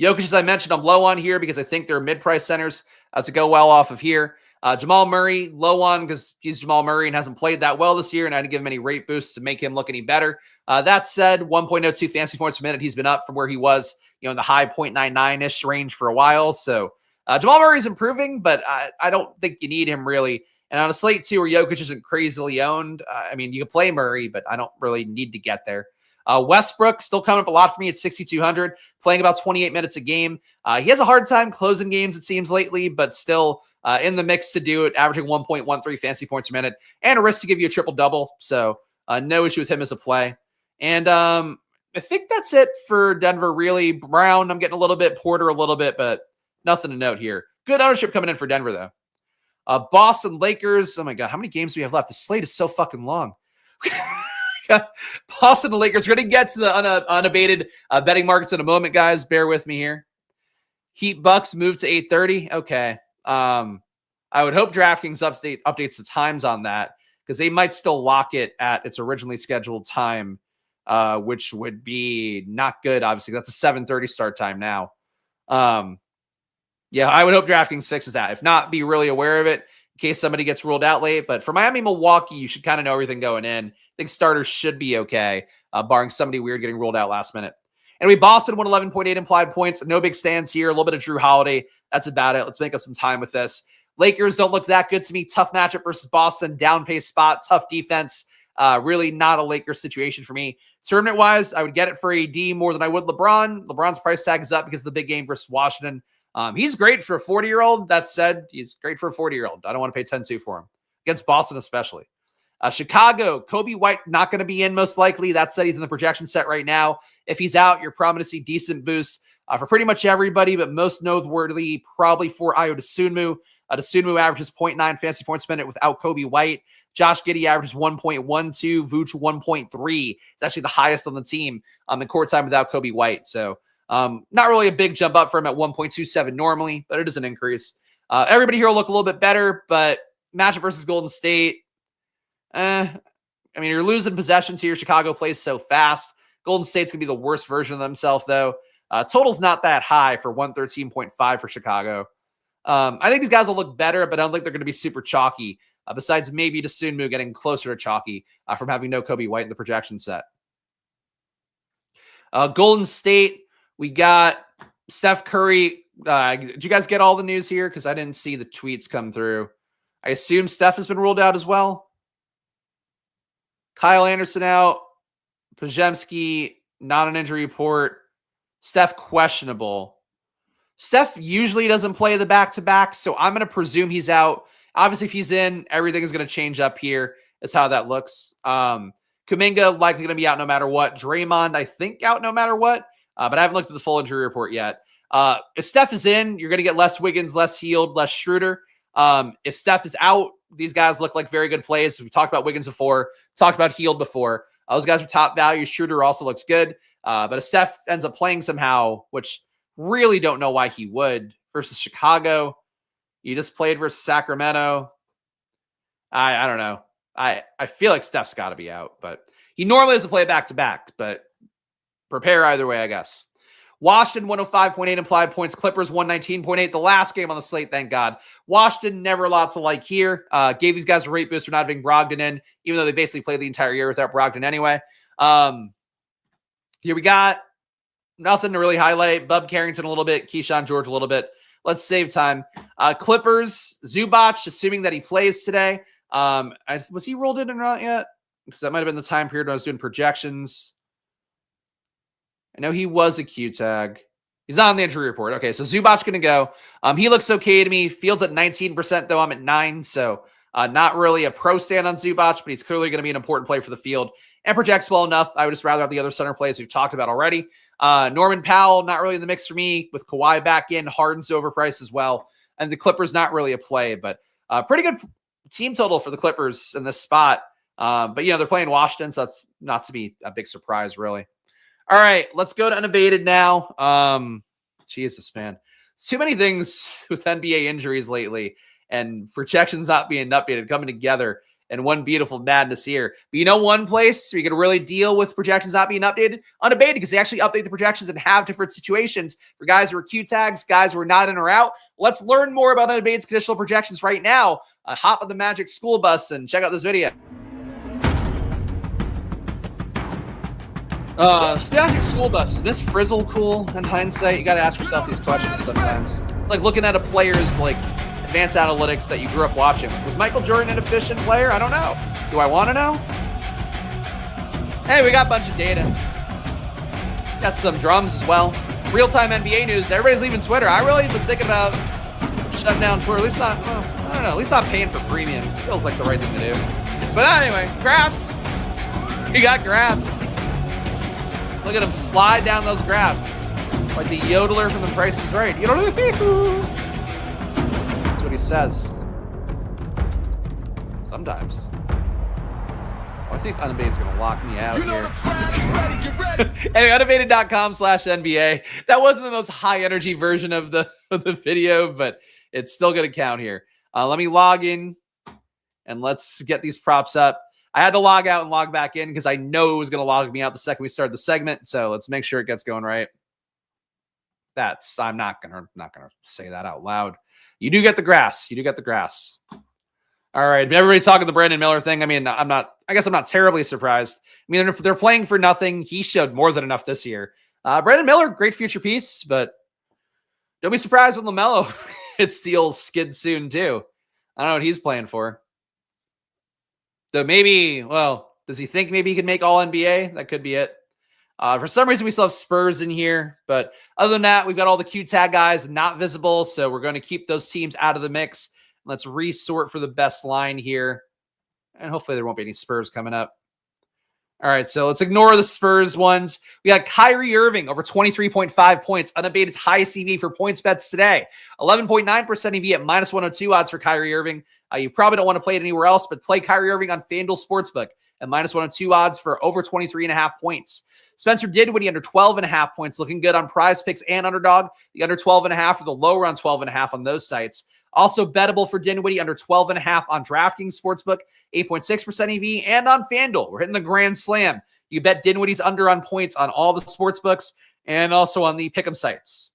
Jokic, as I mentioned, I'm low on here because I think they're mid-price centers to go well off of here. Jamal Murray, low on because he's Jamal Murray and hasn't played that well this year, and I didn't give him any rate boosts to make him look any better. That said, 1.02 fantasy points per minute. He's been up from where he was, in the high 0.99-ish range for a while. So Jamal Murray's improving, but I don't think you need him really. And on a slate too, where Jokic isn't crazily owned, you can play Murray, but I don't really need to get there. Westbrook still coming up a lot for me at 6,200, playing about 28 minutes a game. He has a hard time closing games, it seems, lately, but still in the mix to do it, averaging 1.13 fantasy points a minute and a risk to give you a triple-double. So no issue with him as a play. And I think that's it for Denver, really. Brown, I'm getting a little bit. Porter, a little bit, but nothing to note here. Good ownership coming in for Denver, though. Boston Lakers. Oh, my God. How many games do we have left? The slate is so fucking long. Boston Lakers. We're going to get to the unabated betting markets in a moment, guys. Bear with me here. Heat Bucks moved to 8:30. Okay. I would hope DraftKings updates the times on that because they might still lock it at its originally scheduled time, which would be not good. Obviously, that's a 7:30 start time now. Yeah, I would hope DraftKings fixes that. If not, be really aware of it in case somebody gets ruled out late. But for Miami, Milwaukee, you should kind of know everything going in. I think starters should be okay, barring somebody weird getting ruled out last minute. Anyway, Boston 111.8 implied points. No big stands here. A little bit of Drew Holiday. That's about it. Let's make up some time with this. Lakers don't look that good to me. Tough matchup versus Boston. Down pace spot. Tough defense. Really not a Lakers situation for me. Tournament-wise, I would get it for AD more than I would LeBron. LeBron's price tag is up because of the big game versus Washington. He's great for a 40-year-old. That said, he's great for a 40-year-old. I don't want to pay 10-2 for him. Against Boston especially. Chicago, Kobe White not going to be in most likely. That said, he's in the projection set right now. If he's out, you're probably going to see decent boosts for pretty much everybody, but most noteworthy probably for Ayo Dosunmu. Dosunmu averages 0.9 fantasy points per minute without Kobe White. Josh Giddey averages 1.12, Vooch 1.3. It's actually the highest on the team in court time without Kobe White. So not really a big jump up for him at 1.27 normally, but it is an increase. Everybody here will look a little bit better, but matchup versus Golden State, you're losing possessions here. Chicago plays so fast. Golden State's going to be the worst version of themselves, though. Total's not that high for 113.5 for Chicago. I think these guys will look better, but I don't think they're going to be super chalky, besides maybe Dosunmu getting closer to chalky from having no Kobe White in the projection set. Golden State, we got Steph Curry. Did you guys get all the news here? Because I didn't see the tweets come through. I assume Steph has been ruled out as well. Kyle Anderson out. Pajemski, not an injury report. Steph questionable. Steph usually doesn't play the back-to-back, so I'm going to presume he's out. Obviously, if he's in, everything is going to change up here, is how that looks. Kuminga likely going to be out no matter what. Draymond, I think, out no matter what, but I haven't looked at the full injury report yet. If Steph is in, you're going to get less Wiggins, less Hield, less Schroeder. If Steph is out, these guys look like very good plays. We talked about Wiggins before, talked about Hield before. Those guys are top value. Schroeder also looks good. But if Steph ends up playing somehow, which really don't know why he would, versus Chicago, you just played versus Sacramento. I don't know. I feel like Steph's got to be out, but he normally doesn't play back-to-back, but prepare either way, I guess. Washington, 105.8 implied points. Clippers, 119.8. The last game on the slate, thank God. Washington, never a lot to like here. Gave these guys a rate boost for not having Brogdon in, even though they basically played the entire year without Brogdon anyway. Here we got nothing to really highlight. Bub Carrington a little bit. Keyshawn George a little bit. Let's save time. Clippers, Zubac, assuming that he plays today. Was he rolled in or not yet? Because that might have been the time period when I was doing projections. I know he was a Q tag. He's not on the injury report. Okay, so Zubac going to go. He looks okay to me. Fields at 19%, though. I'm at 9%. So Not really a pro stand on Zubac, but he's clearly going to be an important play for the field and projects well enough. I would just rather have the other center plays we've talked about already. Norman Powell, not really in the mix for me with Kawhi back in. Harden's overpriced as well. And the Clippers, not really a play, but pretty good team total for the Clippers in this spot. But, they're playing Washington, so that's not to be a big surprise, really. All right, let's go to Unabated now. Jesus, man. Too many things with NBA injuries lately and projections not being updated, coming together in one beautiful madness here. But one place where you can really deal with projections not being updated? Unabated, because they actually update the projections and have different situations for guys who are Q tags, guys who are not in or out. Let's learn more about Unabated's conditional projections right now. Hop on the Magic school bus and check out this video. Magic school bus. Is Miss Frizzle cool in hindsight? You got to ask yourself these questions sometimes. It's like looking at a player's advanced analytics that you grew up watching. Was Michael Jordan an efficient player? I don't know. Do I want to know? Hey, we got a bunch of data. Got some drums as well. Real-time NBA news. Everybody's leaving Twitter. I really was thinking about shutting down Twitter. At least not, I don't know. At least not paying for premium. Feels like the right thing to do. But anyway, graphs. We got graphs. Look at him slide down those graphs. Like the yodeler from The Price is Right. That's what he says. Sometimes. I think Unabated's going to lock me out here. Anyway, unabated.com/NBA. That wasn't the most high energy version of the video, but it's still going to count here. Let me log in and let's get these props up. I had to log out and log back in because I know it was going to log me out the second we started the segment. So let's make sure it gets going right. I'm not gonna say that out loud. You do get the graphs. You do get the graphs. All right. Everybody talking the Brandon Miller thing. I mean, I guess I'm not terribly surprised. I mean, they're playing for nothing. He showed more than enough this year. Brandon Miller, great future piece, but don't be surprised when LaMelo it steals skid soon too. I don't know what he's playing for. So maybe, does he think maybe he can make all NBA? That could be it. For some reason, we still have Spurs in here. But other than that, we've got all the Q tag guys not visible. So we're going to keep those teams out of the mix. Let's resort for the best line here. And hopefully there won't be any Spurs coming up. All right, so let's ignore the Spurs ones. We got Kyrie Irving over 23.5 points. Unabated's highest EV for points bets today. 11.9% EV at minus 102 odds for Kyrie Irving. You probably don't want to play it anywhere else, but play Kyrie Irving on FanDuel Sportsbook at minus 102 odds for over 23.5 points. Spencer Dinwiddie under 12.5 points, looking good on PrizePicks and Underdog. The under 12.5 or the lower on 12.5 on those sites. Also bettable for Dinwiddie under 12.5 on DraftKings Sportsbook, 8.6% EV, and on FanDuel. We're hitting the grand slam. You bet Dinwiddie's under on points on all the sportsbooks and also on the pick'em sites.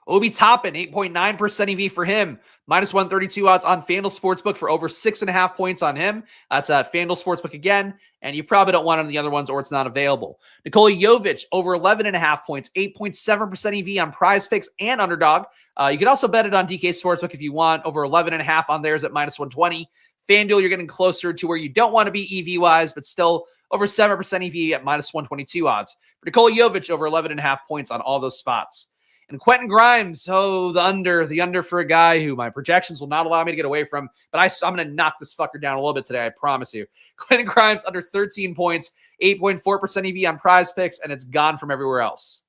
Obi Toppin, 8.9% EV for him. Minus 132 odds on FanDuel Sportsbook for over 6.5 points on him. That's at FanDuel Sportsbook again. And you probably don't want it on the other ones or it's not available. Nikola Jovic, over 11.5 points, 8.7% EV on PrizePicks and Underdog. You can also bet it on DK Sportsbook if you want. Over 11.5 on theirs at minus 120. FanDuel, you're getting closer to where you don't want to be EV-wise, but still over 7% EV at minus 122 odds. For Nikola Jovic, over 11.5 points on all those spots. And Quentin Grimes, the under for a guy who my projections will not allow me to get away from. But I'm going to knock this fucker down a little bit today, I promise you. Quentin Grimes under 13 points, 8.4% EV on PrizePicks, and it's gone from everywhere else.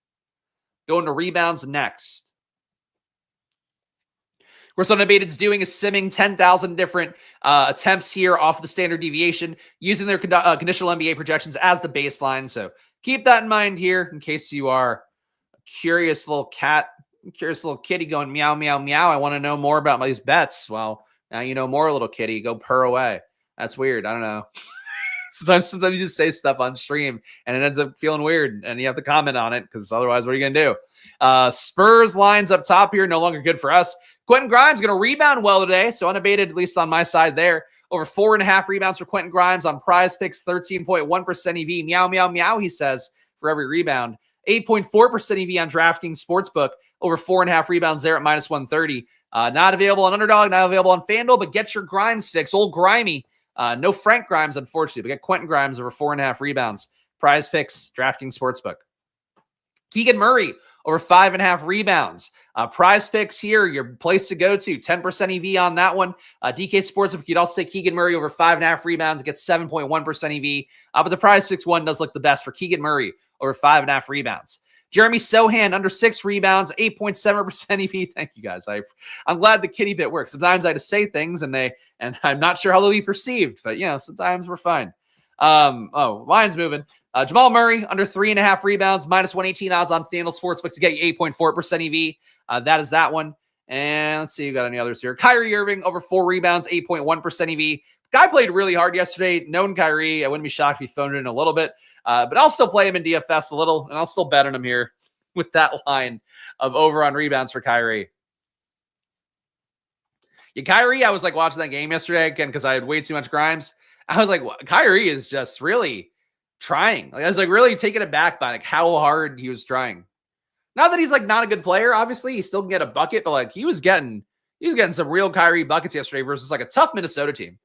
Going to rebounds next. Of course, Unabated's doing is simming 10,000 different attempts here off the standard deviation, using their conditional NBA projections as the baseline. So keep that in mind here in case you are curious little kitty going meow, meow, meow. I want to know more about these bets. Well, now you know more, little kitty. Go purr away. That's weird. I don't know. Sometimes you just say stuff on stream and it ends up feeling weird and you have to comment on it because otherwise, what are you going to do? Spurs lines up top here. No longer good for us. Quentin Grimes going to rebound well today. So Unabated, at least on my side there. Over 4.5 rebounds for Quentin Grimes on PrizePicks, 13.1% EV. Meow, meow, meow, he says, for every rebound. 8.4% EV on DraftKings Sportsbook. Over 4.5 rebounds there at minus 130. Not available on Underdog, not available on FanDuel, but get your Grimes fix. Old Grimy. No Frank Grimes, unfortunately, but get Quentin Grimes over 4.5 rebounds. PrizePicks, DraftKings Sportsbook. Keegan Murray over 5.5 rebounds. Prize Picks here, your place to go to, 10% EV on that one. DK Sportsbook, you'd also say Keegan Murray over 5.5 rebounds, gets 7.1% EV. But the Prize Picks one does look the best for Keegan Murray over 5.5 rebounds. Jeremy Sohan under 6 rebounds, 8.7% EV. Thank you guys. I'm glad the kitty bit works. Sometimes I just say things and I'm not sure how they'll be perceived, but sometimes we're fine. Line's moving. Jamal Murray under 3.5 rebounds, minus 118 odds on FanDuel Sportsbook to get you 8.4% EV. That is that one. And let's see, you got any others here. Kyrie Irving over 4 rebounds, 8.1% EV. Guy played really hard yesterday. Known Kyrie, I wouldn't be shocked if he phoned it in a little bit. But I'll still play him in DFS a little, and I'll still bet on him here with that line of over on rebounds for Kyrie. Yeah, Kyrie, I was like watching that game yesterday again because I had way too much Grimes. I was like, Kyrie is just really trying. I was like really taken aback by how hard he was trying. Not that he's not a good player, obviously. He still can get a bucket, but he was getting some real Kyrie buckets yesterday versus a tough Minnesota team.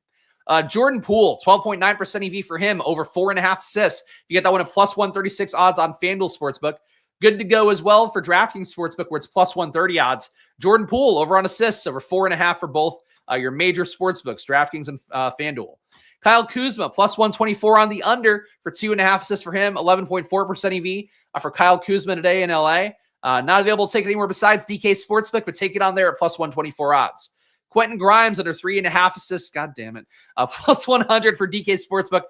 Jordan Poole, 12.9% EV for him, over 4.5 assists. You get that one at plus 136 odds on FanDuel Sportsbook. Good to go as well for DraftKings Sportsbook, where it's plus 130 odds. Jordan Poole over on assists, over 4.5 for both your major sportsbooks, DraftKings and FanDuel. Kyle Kuzma, plus 124 on the under for 2.5 assists for him, 11.4% EV for Kyle Kuzma today in LA. Not available to take it anywhere besides DK Sportsbook, but take it on there at plus 124 odds. Quentin Grimes under 3.5 assists. God damn it. Plus 100 for DK Sportsbook.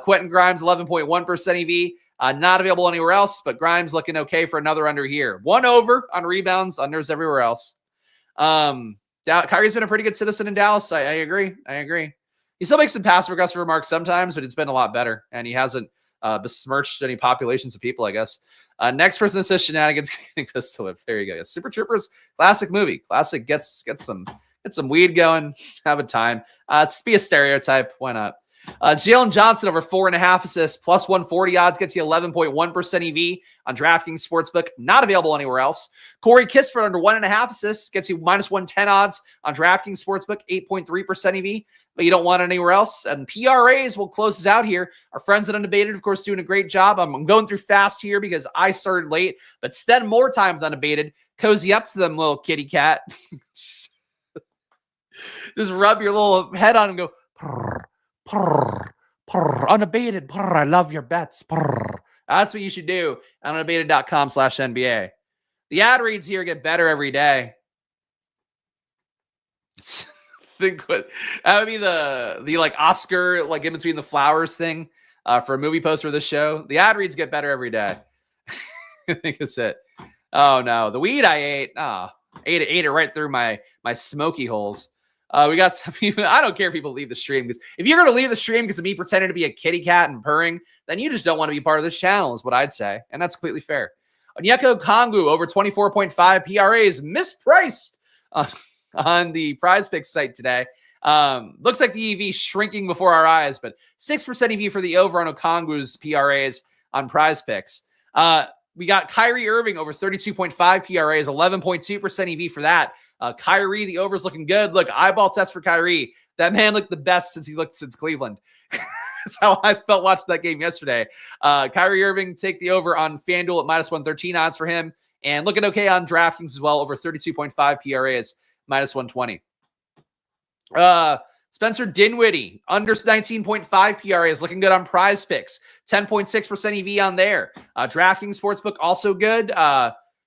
Quentin Grimes, 11.1% EV. Not available anywhere else, but Grimes looking okay for another under here. 1 over on rebounds, unders everywhere else. Kyrie's been a pretty good citizen in Dallas. I agree. He still makes some passive-aggressive remarks sometimes, but it's been a lot better, and he hasn't besmirched any populations of people, I guess. Next person that says shenanigans getting pistol whipped. There you go. Super Troopers, classic movie. Classic gets some weed going. Have a time. Let's be a stereotype. Why not? Jalen Johnson over 4.5 assists, plus 140 odds, gets you 11.1% EV on DraftKings Sportsbook. Not available anywhere else. Corey Kispert under 1.5 assists, gets you minus 110 odds on DraftKings Sportsbook, 8.3% EV, but you don't want it anywhere else. And PRAs will close us out here. Our friends at Unabated, of course, doing a great job. I'm going through fast here because I started late, but spend more time with Unabated. Cozy up to them, little kitty cat. Just rub your little head on and go, purr, purr, purr, Unabated, purr, I love your bets, purr. That's what you should do on unabated.com/NBA. The ad reads here get better every day. Think what that would be the Oscar in between the flowers thing for a movie poster of this show. The ad reads get better every day. I think that's it. Oh no, the weed I ate. Ate it right through my smoky holes. We got some people. I don't care if people leave the stream, because if you're going to leave the stream because of me pretending to be a kitty cat and purring, then you just don't want to be part of this channel, is what I'd say. And that's completely fair. Onyeka Okongwu over 24.5 PRAs mispriced on the PrizePicks site today. Looks like the EV shrinking before our eyes, but 6% EV for the over on Okongwu's PRAs on PrizePicks. We got Kyrie Irving over 32.5 PRAs, 11.2% EV for that. Kyrie, the over's looking good. Look, eyeball test for Kyrie. That man looked the best since Cleveland. That's how I felt watching that game yesterday. Kyrie Irving, take the over on FanDuel at minus 113 odds for him. And looking okay on DraftKings as well, over 32.5 PRAs, minus 120. Spencer Dinwiddie, under 19.5 PRAs, looking good on PrizePicks. 10.6% EV on there. DraftKings Sportsbook, also good.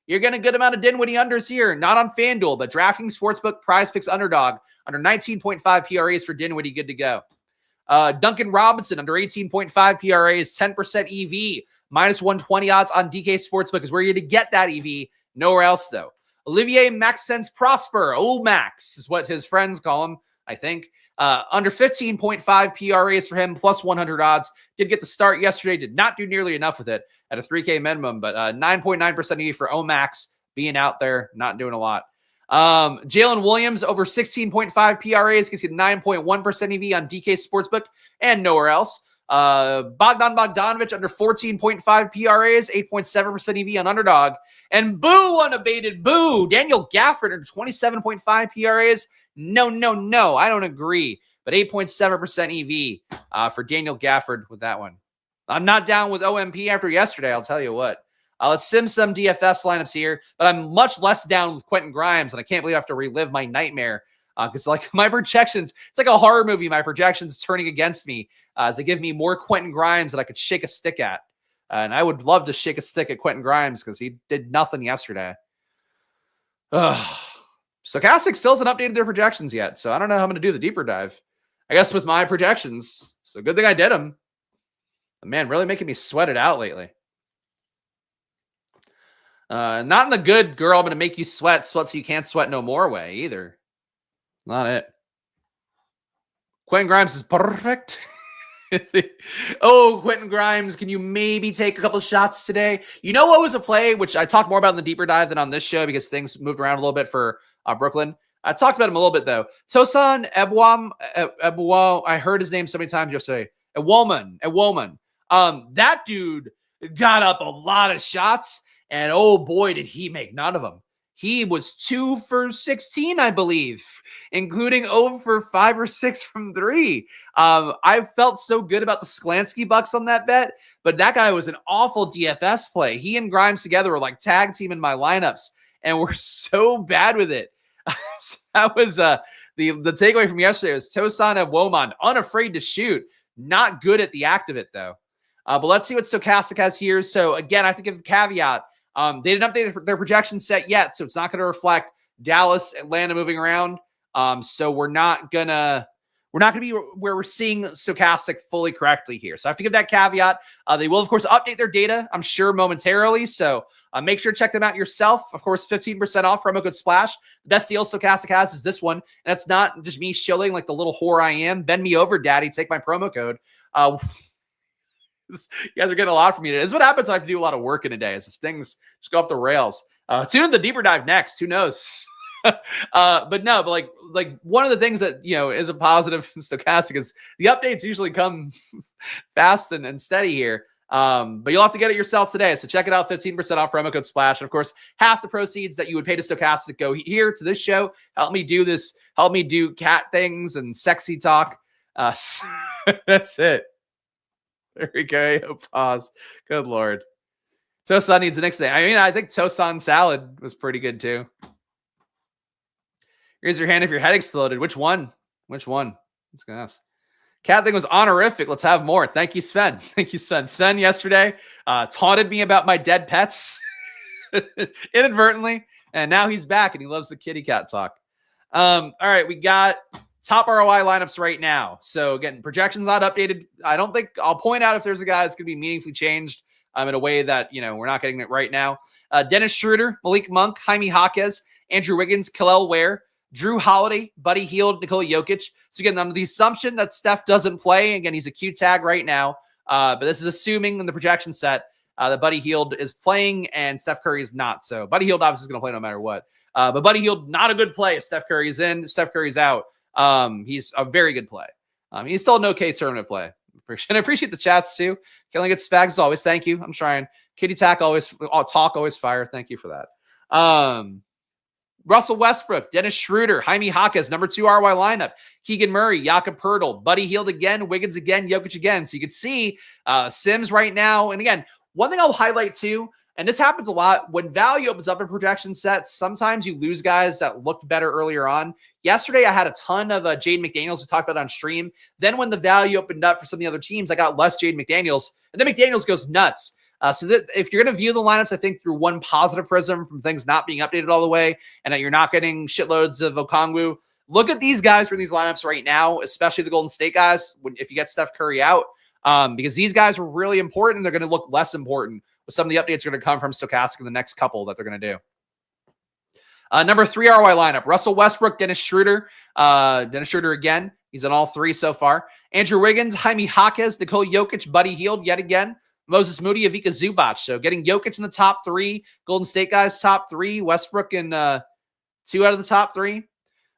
You're getting a good amount of Dinwiddie unders here. Not on FanDuel, but DraftKings Sportsbook, PrizePicks Underdog, under 19.5 PRAs for Dinwiddie, good to go. Duncan Robinson, under 18.5 PRAs, 10% EV, minus 120 odds on DK Sportsbook is where you're to get that EV. Nowhere else, though. Olivier Maxence Prosper, Max is what his friends call him, I think. Under 15.5 PRAs for him, plus 100 odds. Did get the start yesterday, did not do nearly enough with it at a 3K minimum, but 9.9% EV for Max being out there, not doing a lot. Jalen Williams over 16.5 PRAs, gets you 9.1% EV on DK Sportsbook and nowhere else. Bogdan Bogdanovic under 14.5 PRAs, 8.7% EV on Underdog. And boo, Unabated, boo. Daniel Gafford under 27.5 PRAs. No, I don't agree. But 8.7% EV for Daniel Gafford with that one. I'm not down with OMP after yesterday, I'll tell you what. Let's sim some DFS lineups here, but I'm much less down with Quentin Grimes, and I can't believe I have to relive my nightmare because like my projections, it's like a horror movie. My projections turning against me as they give me more Quentin Grimes that I could shake a stick at. And I would love to shake a stick at Quentin Grimes because he did nothing yesterday. Stokastic still hasn't updated their projections yet, so I don't know how I'm going to do the deeper dive. I guess with my projections, so good thing I did them. But man, really making me sweat it out lately. Not in the good girl, I'm going to make you sweat so you can't sweat no more way either. Not it. Quentin Grimes is perfect. Oh, Quentin Grimes, can you maybe take a couple shots today? You know what was a play, which I talked more about in the deeper dive than on this show because things moved around a little bit for Brooklyn. I talked about him a little bit, though. Tosan Ebwam, I heard his name so many times yesterday. Ewoman. That dude got up a lot of shots, and oh boy, did he make none of them. He was 2 for 16, I believe, including 0 for 5 or 6 from 3. I felt so good about the Sklansky Bucks on that bet, but that guy was an awful DFS play. He and Grimes together were like tag team in my lineups, and we're so bad with it. So that was the takeaway from yesterday was Tosan Ebwam, unafraid to shoot, not good at the act of it though. But let's see what Stokastic has here. So again, I have to give the caveat. They didn't update their projection set yet, so it's not going to reflect Dallas, Atlanta moving around. So we're not gonna be where we're seeing Stokastic fully correctly here. So I have to give that caveat. They will, of course, update their data, I'm sure, momentarily. So make sure to check them out yourself. Of course, 15% off, promo code SPLASH. The best deal Stokastic has is this one. And it's not just me shilling like the little whore I am. Bend me over, daddy. Take my promo code. You guys are getting a lot from me today. This is what happens when I have to do a lot of work in a day. Is things just go off the rails. Tune in the deeper dive next. Who knows? But like one of the things that is a positive in Stokastic is the updates usually come fast and steady here. But you'll have to get it yourself today. So check it out. 15% off, promo code SPLASH. And of course, half the proceeds that you would pay to Stokastic go here to this show. Help me do this. Help me do cat things and sexy talk. That's it. There we go. Pause. Good Lord. Tosan needs the next day. I mean, I think Tosan salad was pretty good too. Raise your hand if your head exploded. Which one? Let's go ask. Cat thing was honorific. Let's have more. Thank you, Sven. Sven yesterday taunted me about my dead pets inadvertently, and now he's back and he loves the kitty cat talk. All right, we got top ROI lineups right now. So again, projections not updated. I don't think I'll point out if there's a guy that's going to be meaningfully changed in a way that, we're not getting it right now. Dennis Schroeder, Malik Monk, Jaime Jaquez, Andrew Wiggins, Kel'el Ware, Drew Holiday, Buddy Hield, Nikola Jokic. So again, under the assumption that Steph doesn't play, again, he's a Q tag right now. But this is assuming in the projection set that Buddy Hield is playing and Steph Curry is not. So Buddy Hield obviously is going to play no matter what. But Buddy Hield, not a good play if Steph Curry is in, Steph Curry's out. He's a very good play. He's still an okay tournament play. I appreciate the chats too. Killing it Spags as always. Thank you. I'm trying. Kitty Tack always fire. Thank you for that. Russell Westbrook, Dennis Schroeder, Jaime Jaquez, number 2 RY lineup. Keegan Murray, Jakob Poeltl, Buddy Hield again, Wiggins again, Jokic again. So you can see Sims right now. And again, one thing I'll highlight too, and this happens a lot, when value opens up in projection sets, sometimes you lose guys that looked better earlier on. Yesterday, I had a ton of Jaden McDaniels we talked about on stream. Then when the value opened up for some of the other teams, I got less Jaden McDaniels. And then McDaniels goes nuts. So that if you're going to view the lineups, I think through one positive prism from things not being updated all the way and that you're not getting shitloads of Okongwu, look at these guys for these lineups right now, especially the Golden State guys, if you get Steph Curry out, because these guys are really important. They're going to look less important with some of the updates are going to come from Stokastic in the next couple that they're going to do. Number 3 ROI lineup, Russell Westbrook, Dennis Schroeder. Dennis Schroeder again. He's on all 3 so far. Andrew Wiggins, Jaime Jaquez, Nikola Jokic, Buddy Hield yet again. Moses Moody, Ivica Zubac. So getting Jokic in the top 3, Golden State guys top 3, Westbrook in 2 out of the top 3.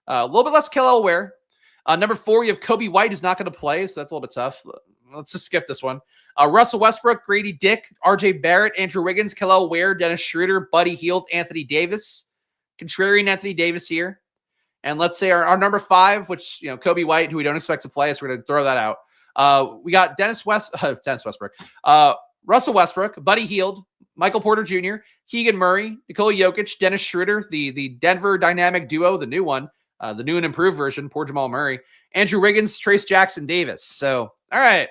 A little bit less Kel'el Ware. Number 4, you have Kobe White, who's not going to play, so that's a little bit tough. Let's just skip this one. Russell Westbrook, Grady Dick, RJ Barrett, Andrew Wiggins, Kel'el Ware, Dennis Schroeder, Buddy Hield, Anthony Davis. Contrarian Anthony Davis here. And let's say our number 5, which, Kobe White, who we don't expect to play, so we're going to throw that out. We got Dennis Westbrook, Russell Westbrook, Buddy Hield, Michael Porter Jr., Keegan Murray, Nikola Jokic, Dennis Schroeder, the Denver dynamic duo, the new one, the new and improved version, poor Jamal Murray, Andrew Wiggins, Trace Jackson Davis. So, all right.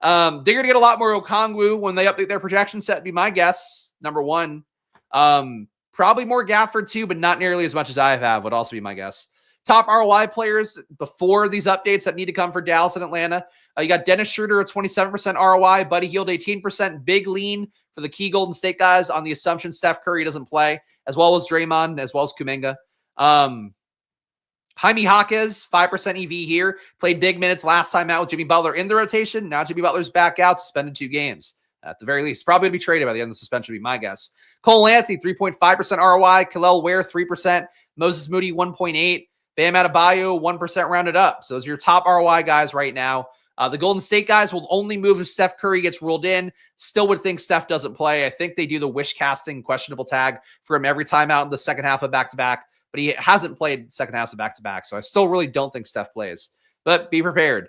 They're going to get a lot more Okongwu when they update their projection set, be my guess. Number one. Probably more Gafford too, but not nearly as much as I have would also be my guess. Top ROI players before these updates that need to come for Dallas and Atlanta. You got Dennis Schroeder at 27% ROI, Buddy Hield 18%, big lean for the key Golden State guys on the assumption Steph Curry doesn't play, as well as Draymond, as well as Kuminga. Jaime Jaquez, 5% EV here. Played big minutes last time out with Jimmy Butler in the rotation. Now Jimmy Butler's back out, suspended 2 games. At the very least, probably going to be traded by the end of the suspension, would be my guess. Cole Anthony, 3.5% ROI. Kel'el Ware, 3%. Moses Moody, 1.8%. Bam Adebayo, 1% rounded up. So those are your top ROI guys right now. The Golden State guys will only move if Steph Curry gets ruled in. Still would think Steph doesn't play. I think they do the wish casting questionable tag for him every time out in the second half of back-to-back, but he hasn't played second halves of back-to-back, so I still really don't think Steph plays. But be prepared.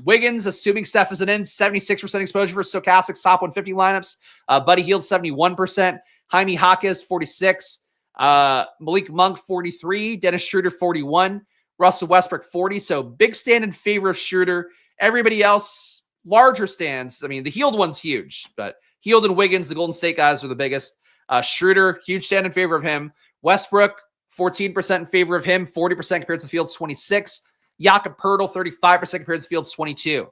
Wiggins, assuming Steph isn't in, 76% exposure for Stokastic's top 150 lineups. Buddy Hield, 71%. Jaime Jaquez, 46%. Malik Monk, 43%. Dennis Schroeder, 41%. Russell Westbrook, 40%. So big stand in favor of Schroeder. Everybody else, larger stands. I mean, the Hield one's huge, but Hield and Wiggins, the Golden State guys, are the biggest. Schroeder, huge stand in favor of him. Westbrook, 14% in favor of him. 40% compared to the field's 26%. Jakob Poeltl, 35% compared to the field's 22%.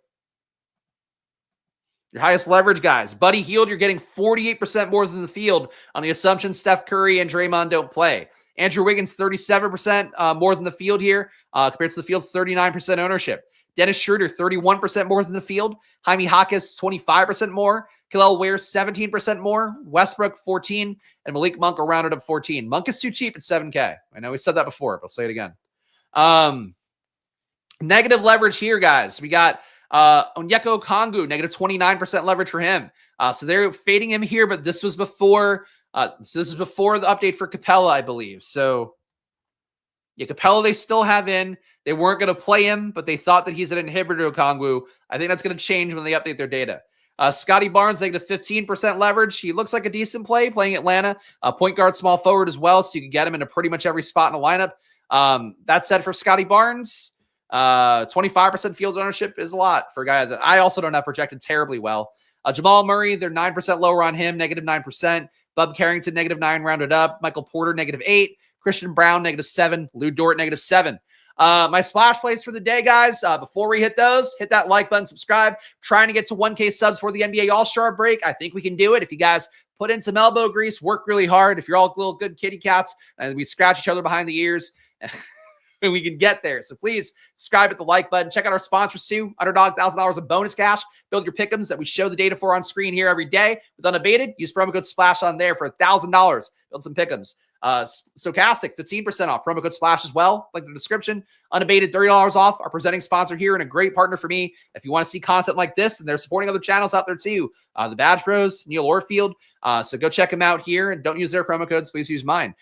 Your highest leverage guys. Buddy Hield, you're getting 48% more than the field on the assumption Steph Curry and Draymond don't play. Andrew Wiggins, 37% more than the field here compared to the field's 39% ownership. Dennis Schroeder, 31% more than the field. Jaime Jaquez, 25% more. Kel'el Ware, 17% more. Westbrook, 14%. And Malik Monk, rounded up 14%. Monk is too cheap at 7K. I know we said that before, but I'll say it again. Negative leverage here, guys. We got Onyeka Okongwu, negative 29% leverage for him. So they're fading him here, but this was before this is before the update for Capella, I believe. So yeah, Capella they still have in. They weren't going to play him, but they thought that he's an inhibitor to Okongwu. I think that's going to change when they update their data. Scotty Barnes, negative 15% leverage. He looks like a decent play playing Atlanta. Point guard, small forward as well, so you can get him into pretty much every spot in the lineup. That said, for Scotty Barnes, 25% field ownership is a lot for a guy that I also don't have projected terribly well. Jamal Murray, they're 9% lower on him, negative 9%. Bub Carrington, negative 9 rounded up. Michael Porter, negative 8. Christian Brown, negative 7. Lou Dort, negative 7. My splash plays for the day, guys. Before we hit those, hit that like button, subscribe. Trying to get to 1K subs for the NBA All-Star break. I think we can do it if you guys put in some elbow grease, work really hard. If you're all little good kitty cats and we scratch each other behind the ears, and we can get there. So please subscribe at the like button. Check out our sponsors too. Underdog, $1,000 of bonus cash. Build your pick'ems that we show the data for on screen here every day. With Unabated, use promo code SPLASH on there for $1,000. Build some pick'ems. Stokastic, 15% off. Promo code SPLASH as well. Link in the description. Unabated, $30 off. Our presenting sponsor here and a great partner for me. If you want to see content like this, and they're supporting other channels out there too. The Badge Bros, Neil Orfield. So go check them out here and don't use their promo codes. Please use mine.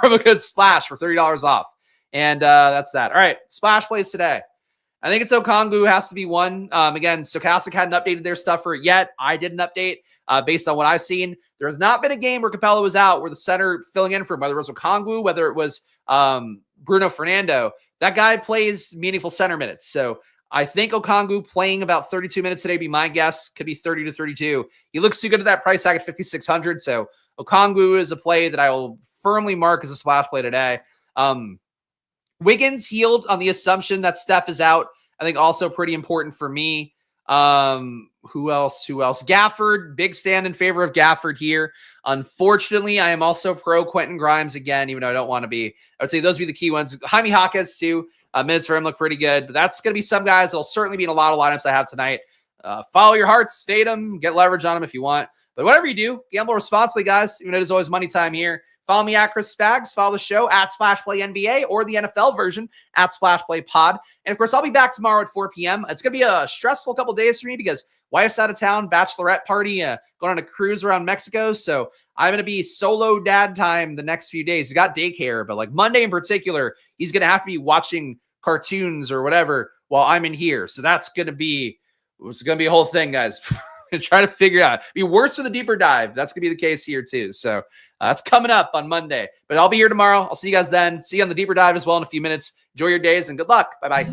Promo code SPLASH for $30 off. And that's that. All right, splash plays today. I think it's Okongwu has to be one. Again, Stokastic hadn't updated their stuff for it yet. I did an update based on what I've seen. There has not been a game where Capella was out, where the center filling in for him, whether it was Okongwu, whether it was Bruno Fernando. That guy plays meaningful center minutes. So I think Okongwu playing about 32 minutes today, be my guess. Could be 30 to 32. He looks too good at that price tag at 5,600. So Okongwu is a play that I will firmly mark as a splash play today. Wiggins Hield on the assumption that Steph is out. I think also pretty important for me. Who else? Gafford, big stand in favor of Gafford here. Unfortunately, I am also pro Quentin Grimes again, even though I don't want to be. I would say those would be the key ones. Jaime Jaquez too. Minutes for him look pretty good, but that's going to be some guys that'll certainly be in a lot of lineups I have tonight. Follow your hearts, fade them, get leverage on them if you want. But whatever you do, gamble responsibly, guys. Even though it is always money time here. Follow me at Chris Spags. Follow the show at Splash Play NBA or the NFL version at Splash Play Pod. And of course, I'll be back tomorrow at 4 p.m. It's going to be a stressful couple days for me because wife's out of town, bachelorette party, going on a cruise around Mexico. So I'm going to be solo dad time the next few days. He's got daycare, but like Monday in particular, he's going to have to be watching cartoons or whatever while I'm in here. So it's going to be a whole thing, guys. try to figure it out. Be worse for the deeper dive. That's going to be the case here too. So that's coming up on Monday. But I'll be here tomorrow. I'll see you guys then. See you on the deeper dive as well in a few minutes. Enjoy your days and good luck. Bye-bye.